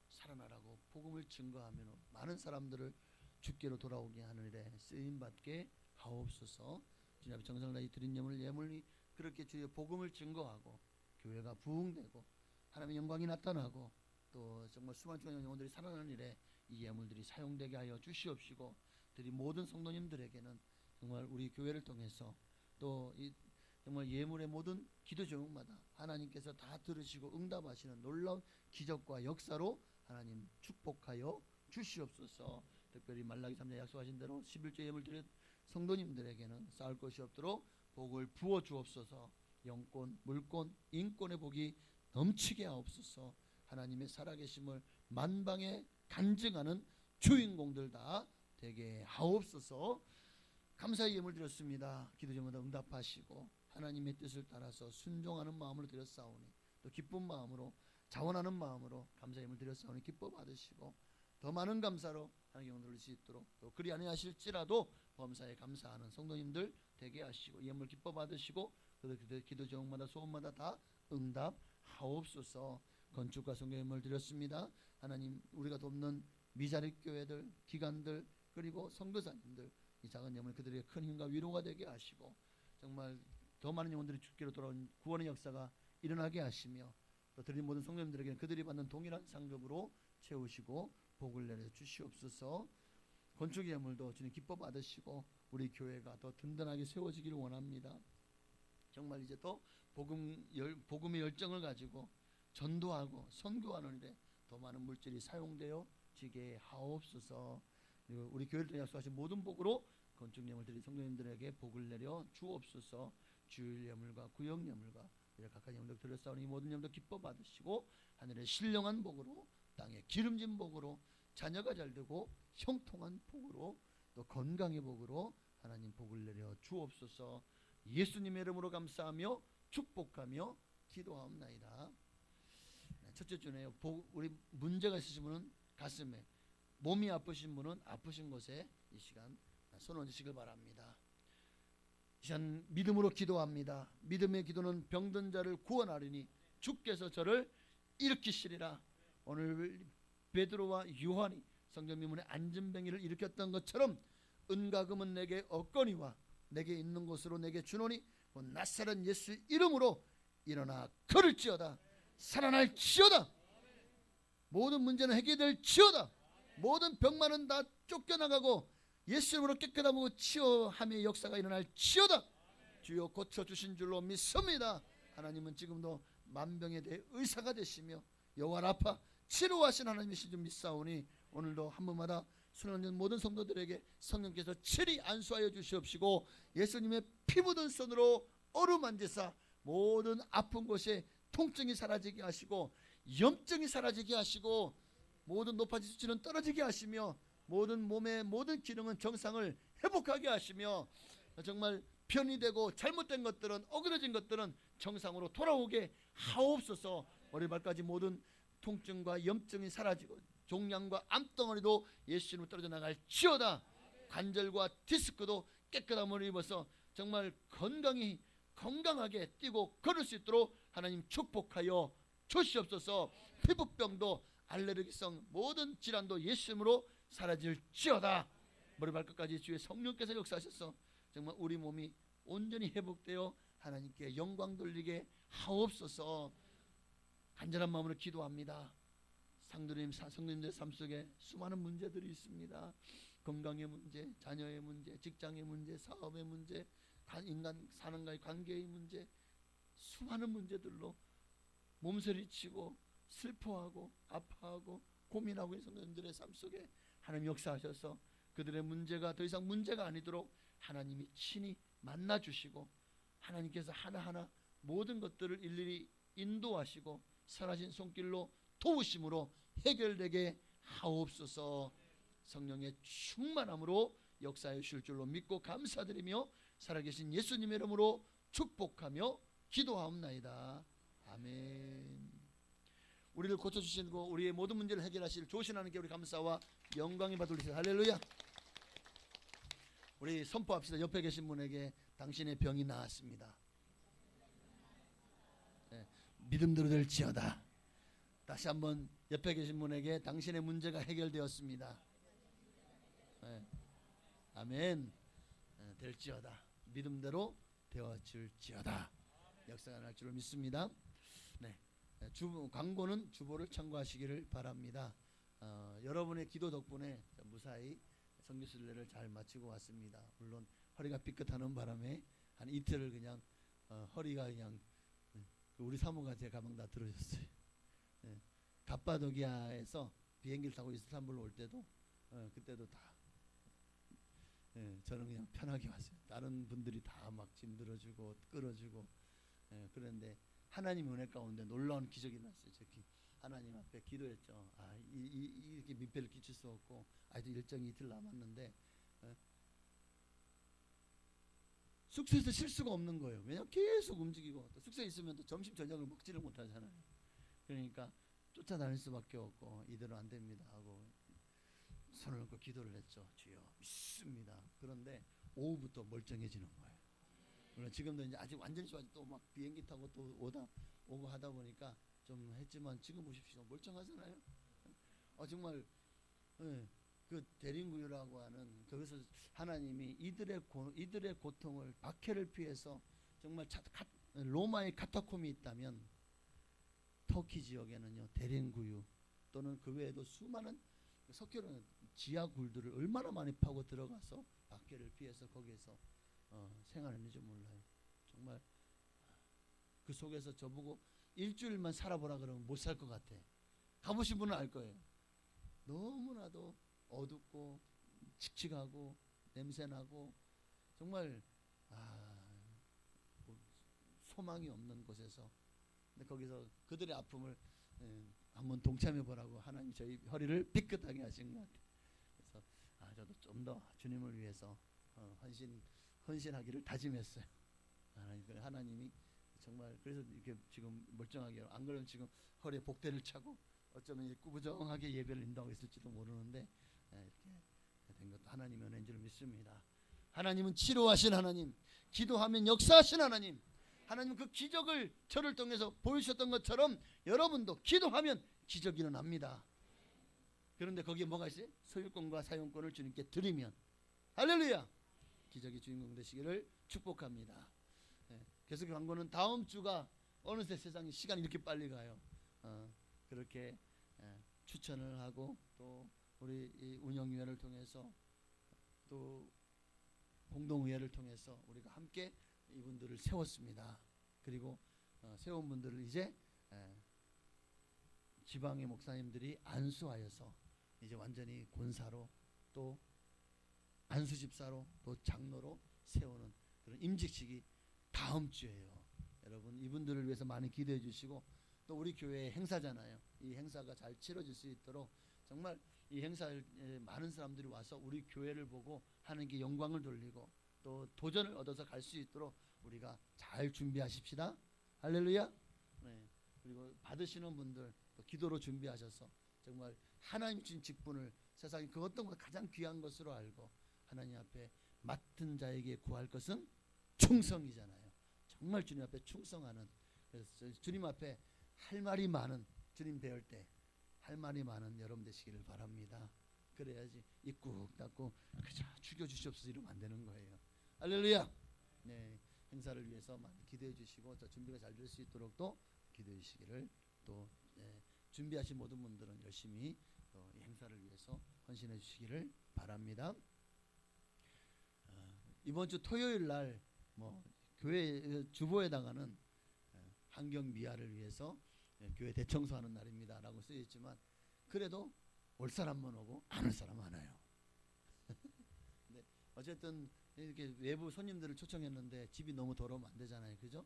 살아나라고 복음을 증거하며 많은 사람들을 주께로 돌아오게 하는 일에 쓰임받게 하옵소서. 주님 앞에 정성을 다해 드린 예물이 그렇게 주의 복음을 증거하고 교회가 부흥되고 하나님의 영광이 나타나고 또 정말 수많은 영혼들이 살아나는 일에 이 예물들이 사용되게 하여 주시옵시고, 들이 모든 성도님들에게는 정말 우리 교회를 통해서 또 이 정말 예물의 모든 기도 제목마다 하나님께서 다 들으시고 응답하시는 놀라운 기적과 역사로 하나님 축복하여 주시옵소서. 특별히 말라기 3장 약속하신 대로 11조 예물 드린 성도님들에게는 쌓을 것이 없도록 복을 부어 주옵소서. 영권, 물권, 인권의 복이 넘치게 하옵소서. 하나님의 살아계심을 만방에 간증하는 주인공들 다 되게 하옵소서. 감사의 예물 드렸습니다. 기도 제목마다 응답하시고 하나님의 뜻을 따라서 순종하는 마음으로 드렸사오니 또 기쁜 마음으로 자원하는 마음으로 감사의 예물 드렸사오니 기뻐 받으시고 더 많은 감사로 하나님의 영광을 돌릴 수 있도록 또 그리 아니하실지라도 범사에 감사하는 성도님들 되게 하시고 예물 기뻐 받으시고 그 기도 제목마다 소원마다 다 응답하옵소서. 건축과 성경 예물 드렸습니다. 하나님, 우리가 돕는 미자립 교회들, 기관들, 그리고 선교사님들 이 작은 예물 그들에게 큰 힘과 위로가 되게 하시고 정말 더 많은 영혼들이 주께로 돌아온 구원의 역사가 일어나게 하시며 또 드린 모든 성도님들에게는 그들이 받는 동일한 상급으로 채우시고 복을 내려 주시옵소서. 건축의 예물도 주님 기뻐 받으시고 우리 교회가 더 든든하게 세워지기를 원합니다. 정말 이제 또 복음의 열정을 가지고 전도하고 선교하는 일에 더 많은 물질이 사용되어 지게 하옵소서. 그리고 우리 교회를 통해 약속하신 모든 복으로 건축 예물 드린 성도님들에게 복을 내려 주옵소서. 주일 예물과 구역 예물과 이제 각각 예물들 드렸사오니 이 모든 예물도 기뻐 받으시고 하늘의 신령한 복으로 땅의 기름진 복으로 자녀가 잘되고 형통한 복으로 또 건강의 복으로 하나님 복을 내려 주옵소서. 예수님의 이름으로 감사하며 축복하며 기도하옵나이다. 첫째 주네요. 우리 문제가 있으신 분은 가슴에, 몸이 아프신 분은 아프신 곳에 이 시간 손 얹으시길 바랍니다. 이 시간 믿음으로 기도합니다. 믿음의 기도는 병든 자를 구원하리니 주께서 저를 일으키시리라. 오늘 베드로와 요한이 성전 미문에 안진뱅이를 일으켰던 것처럼 은과 금은 내게 없거니와 내게 있는 곳으로 내게 주노니 곧 나사렛 예수 이름으로 일어나 걸을지어다. 살아날지어다. 모든 문제는 해결될지어다. 모든 병만은 다 쫓겨나가고 예수 이름으로 깨끗함으로 치유함의 역사가 일어날지어다. 주여 고쳐주신 줄로 믿습니다. 하나님은 지금도 만병에 대해 의사가 되시며 여호와 라파 치료하신 하나님이신 줄 믿사오니 오늘도 한 분마다 손을 얹은 모든 성도들에게 성령께서 치리 안수하여 주시옵시고 예수님의 피 묻은 손으로 어루만지사 모든 아픈 곳에 통증이 사라지게 하시고 염증이 사라지게 하시고 모든 높아진 수치는 떨어지게 하시며 모든 몸의 모든 기능은 정상을 회복하게 하시며 정말 편이 되고 잘못된 것들은 어그러진 것들은 정상으로 돌아오게 하옵소서. 머리발까지 모든 통증과 염증이 사라지고 종양과 암덩어리도 예수님으로 떨어져 나갈지어다. 관절과 디스크도 깨끗함을 입어서 정말 건강하게 뛰고 걸을 수 있도록 하나님 축복하여 주시옵소서. 피부병도 알레르기성 모든 질환도 예수님으로 사라질지어다. 머리발끝까지 주의 성령께서 역사하셔서 정말 우리 몸이 온전히 회복되어 하나님께 영광 돌리게 하옵소서. 간절한 마음으로 기도합니다. 성도님들 삶 속에 수많은 문제들이 있습니다. 건강의 문제, 자녀의 문제, 직장의 문제, 사업의 문제, 인간 사람과의 관계의 문제, 수많은 문제들로 몸서리치고 슬퍼하고 아파하고 고민하고 있는 성도님들의 삶 속에 하나님 역사하셔서 그들의 문제가 더 이상 문제가 아니도록 하나님이 친히 만나주시고 하나님께서 하나하나 모든 것들을 일일이 인도하시고 선하신 손길로 도우심으로 해결되게 하옵소서. 성령의 충만함으로 역사해 주실 줄로 믿고 감사드리며 살아계신 예수님의 이름으로 축복하며 기도하옵나이다. 아멘. 우리를 고쳐주시고 우리의 모든 문제를 해결하실 좋으신 하나님께 우리 감사와 영광이 받으리시다. 할렐루야. 우리 선포합시다. 옆에 계신 분에게 당신의 병이 나았습니다. 네, 믿음대로 될지어다. 다시 한번 옆에 계신 분에게 당신의 문제가 해결되었습니다. 네. 아멘. 네, 될지어다. 믿음대로 되어질지어다. 역사가 날 줄을 믿습니다. 네. 광고는 주보를 참고하시기를 바랍니다. 여러분의 기도 덕분에 무사히 선교순례를 잘 마치고 왔습니다. 물론 허리가 삐끗하는 바람에 한 이틀을 그냥 허리가 그냥 우리 사모가 제 가방 다 들어졌어요. 갑바도기아에서 비행기를 타고 이스탄불로 올 때도 그때도 다 저는 그냥 편하게 왔어요. 다른 분들이 다 막 짐 들어주고 끌어주고 그런데 하나님의 은혜 가운데 놀라운 기적이 났어요. 저기 하나님 앞에 기도했죠. 이렇게 민폐를 끼칠 수 없고 아직도 일정이 이틀 남았는데 숙소에서 쉴 수가 없는 거예요. 왜냐하면 계속 움직이고 또 숙소에 있으면 또 점심 저녁을 먹지를 못하잖아요. 그러니까 쫓아다닐 수밖에 없고 이대로 안 됩니다 하고 손을 얹고 기도를 했죠. 주여 믿습니다. 그런데 오후부터 멀쩡해지는 거예요. 물론 지금도 이제 아직 완전히 좋아지 또 막 비행기 타고 또 오고 하다 보니까 좀 했지만 지금 보십시오. 멀쩡하잖아요. 정말 그 대림구유라고 하는 거기서 하나님이 이들의 고통을 박해를 피해서 정말 로마의 카타콤이 있다면 터키 지역에는요 대ren구유 또는 그 외에도 수많은 석회로는 지하 굴들을 얼마나 많이 파고 들어가서 박해를 피해서 거기에서 생활했는지 몰라요. 정말 그 속에서 저보고 일주일만 살아보라 그러면 못 살 것 같아. 가보신 분은 알 거예요. 너무나도 어둡고 칙칙하고 냄새나고 정말 소망이 없는 곳에서, 근데 거기서 그들의 아픔을 한번 동참해 보라고 하나님 저희 허리를 삐끗하게 하신 것 같아요. 그래서 저도 좀 더 주님을 위해서 헌신하기를 다짐했어요. 하나님이 정말 그래서 이렇게 지금 멀쩡하게, 안 그러면 지금 허리에 복대를 차고 어쩌면 꾸부정하게 예배를 인도하고 있을지도 모르는데 이렇게 된 것도 하나님의 은혜인 줄 믿습니다. 하나님은 치료하신 하나님, 기도하면 역사하신 하나님, 하나님 그 기적을 저를 통해서 보여주셨던 것처럼 여러분도 기도하면 기적이 일어납니다. 그런데 거기에 뭐가 있어요? 소유권과 사용권을 주님께 드리면, 할렐루야, 기적의 주인공 되시기를 축복합니다. 계속 광고는 다음 주가 어느새 세상에 시간이 이렇게 빨리 가요. 그렇게 추천을 하고 또 우리 이 운영위원회를 통해서 또 공동의회를 통해서 우리가 함께 이분들을 세웠습니다. 그리고 세운 분들을 이제 지방의 목사님들이 안수하여서 이제 완전히 권사로 또 안수집사로 또 장로로 세우는 그런 임직식이 다음 주에요. 여러분 이분들을 위해서 많이 기도해 주시고, 또 우리 교회의 행사잖아요. 이 행사가 잘 치러질 수 있도록 정말 이 행사에 많은 사람들이 와서 우리 교회를 보고 하나님께 영광을 돌리고 또 도전을 얻어서 갈 수 있도록 우리가 잘 준비하십시다. 할렐루야. 네. 그리고 받으시는 분들 또 기도로 준비하셔서 정말 하나님 주신 직분을 세상에 그 어떤 것 가장 귀한 것으로 알고 하나님 앞에 맡은 자에게 구할 것은 충성이잖아요. 정말 주님 앞에 충성하는, 그래서 주님 앞에 할 말이 많은, 주님 배울 때 할 말이 많은 여러분 되시기를 바랍니다. 그래야지 입 꾹 닫고 그저 죽여주시옵소서 이러면 안 되는 거예요. 할렐루야. 네, 행사를 위해서 많이 기도해 주시고 또 준비가 잘 될 수 있도록 또 기도해 주시기를, 또 준비하신 모든 분들은 열심히 또 이 행사를 위해서 헌신해 주시기를 바랍니다. 이번 주 토요일 날 교회 주보에다가는 환경 미화를 위해서 교회 대청소하는 날입니다라고 쓰여 있지만, 그래도 올 사람만 오고 안 올 사람 많아요. 근데 어쨌든 이렇게 외부 손님들을 초청했는데 집이 너무 더러우면 안 되잖아요, 그죠?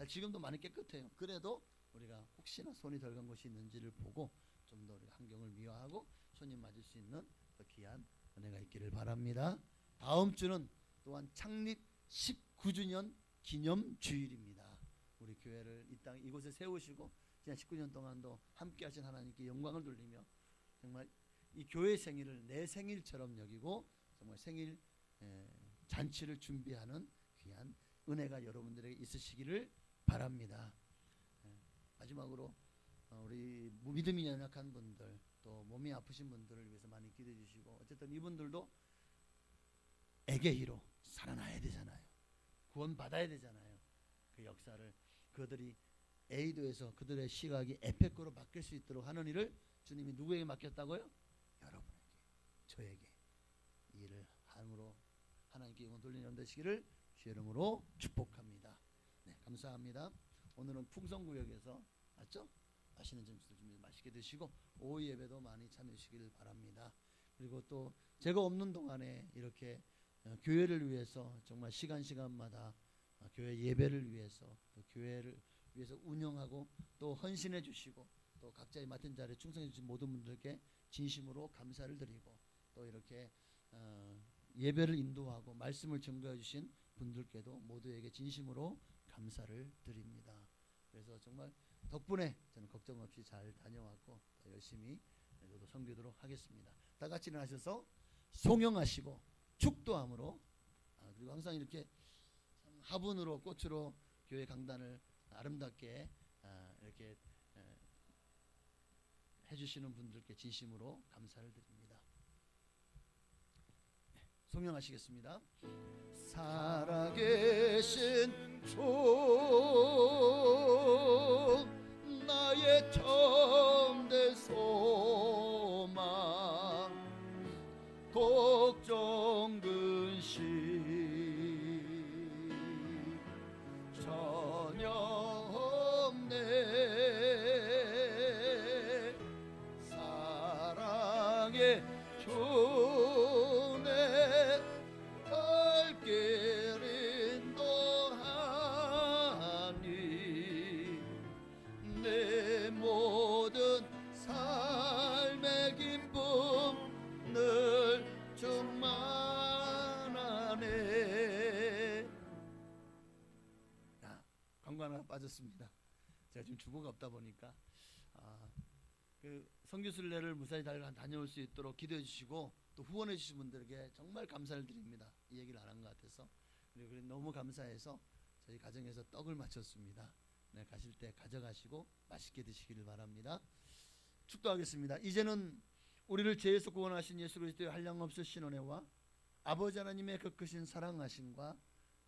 지금도 많이 깨끗해요. 그래도 우리가 혹시나 손이 덜 간 곳이 있는지를 보고 좀 더 환경을 미화하고 손님 맞을 수 있는 더 귀한 은혜가 있기를 바랍니다. 다음 주는 또한 창립 19주년 기념 주일입니다. 우리 교회를 이 땅 이곳에 세우시고 지난 19년 동안도 함께 하신 하나님께 영광을 돌리며 정말 이 교회 생일을 내 생일처럼 여기고 정말 생일 잔치를 준비하는 귀한 은혜가 여러분들에게 있으시기를 바랍니다. 마지막으로 우리 믿음이 연약한 분들 또 몸이 아프신 분들을 위해서 많이 기도해 주시고, 어쨌든 이분들도 에게히로 살아나야 되잖아요. 구원 받아야 되잖아요. 그 역사를 그들이 에이도에서 그들의 시각이 에펙으로 바뀔 수 있도록 하는 일을 주님이 누구에게 맡겼다고요? 여러분에게, 저에게 이 일을 함으로 하나님께 영광 돌리는 여러분 되시기를 주의 이름으로 축복합니다. 네, 감사합니다. 오늘은 풍성구역에서 맞죠? 맛있는 점심을 준비 맛있게 드시고 오후 예배도 많이 참여해 주시기를 바랍니다. 그리고 또 제가 없는 동안에 이렇게 교회를 위해서 정말 시간마다 교회 예배를 위해서 또 교회를 위해서 운영하고 또 헌신해 주시고 또 각자의 맡은 자리에 충성해 주신 모든 분들께 진심으로 감사를 드리고, 또 이렇게 예배를 인도하고 말씀을 증거해 주신 분들께도 모두에게 진심으로 감사를 드립니다. 그래서 정말 덕분에 저는 걱정 없이 잘 다녀왔고 더 열심히 저도 섬기도록 하겠습니다. 다 같이 일어나셔서 송영하시고 축도함으로, 그리고 항상 이렇게 화분으로 꽃으로 교회 강단을 아름답게 이렇게 해주시는 분들께 진심으로 감사를 드립니다. 송영하시겠습니다. 살아계신 주 나의 참된 소망 걱정 근심 전혀 없네. 사랑의 주내 갈 길 인도하니 내 모든 삶의 기쁨 늘 충만하네. 광고 하나 빠졌습니다. 제가 지금 주보가 없다 보니까 그 성교순례를 무사히 잘 다녀올 수 있도록 기도해 주시고 또 후원해 주신 분들에게 정말 감사를 드립니다. 이 얘기를 안 한 것 같아서. 그리고 너무 감사해서 저희 가정에서 떡을 마쳤습니다. 네, 가실 때 가져가시고 맛있게 드시기를 바랍니다. 축도하겠습니다. 이제는 우리를 죄에서 구원하신 예수 그리스도의 한량없으신 은혜와 아버지 하나님의 그 크신 사랑하심과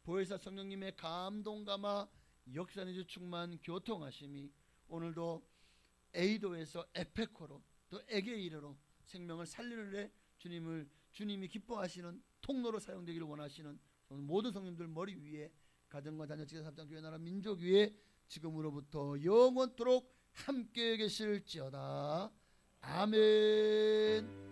보혜사 성령님의 감동 감화 역사내주 충만 교통하심이 오늘도 에이도에서 에페코로 또 에게이르로 생명을 살리는 데 주님이 기뻐하시는 통로로 사용되기를 원하시는 모든 성령들 머리 위에 가정과 자녀 지사 삼장 교회 나라 민족 위에 지금으로부터 영원토록 함께 계실지어다. 아멘.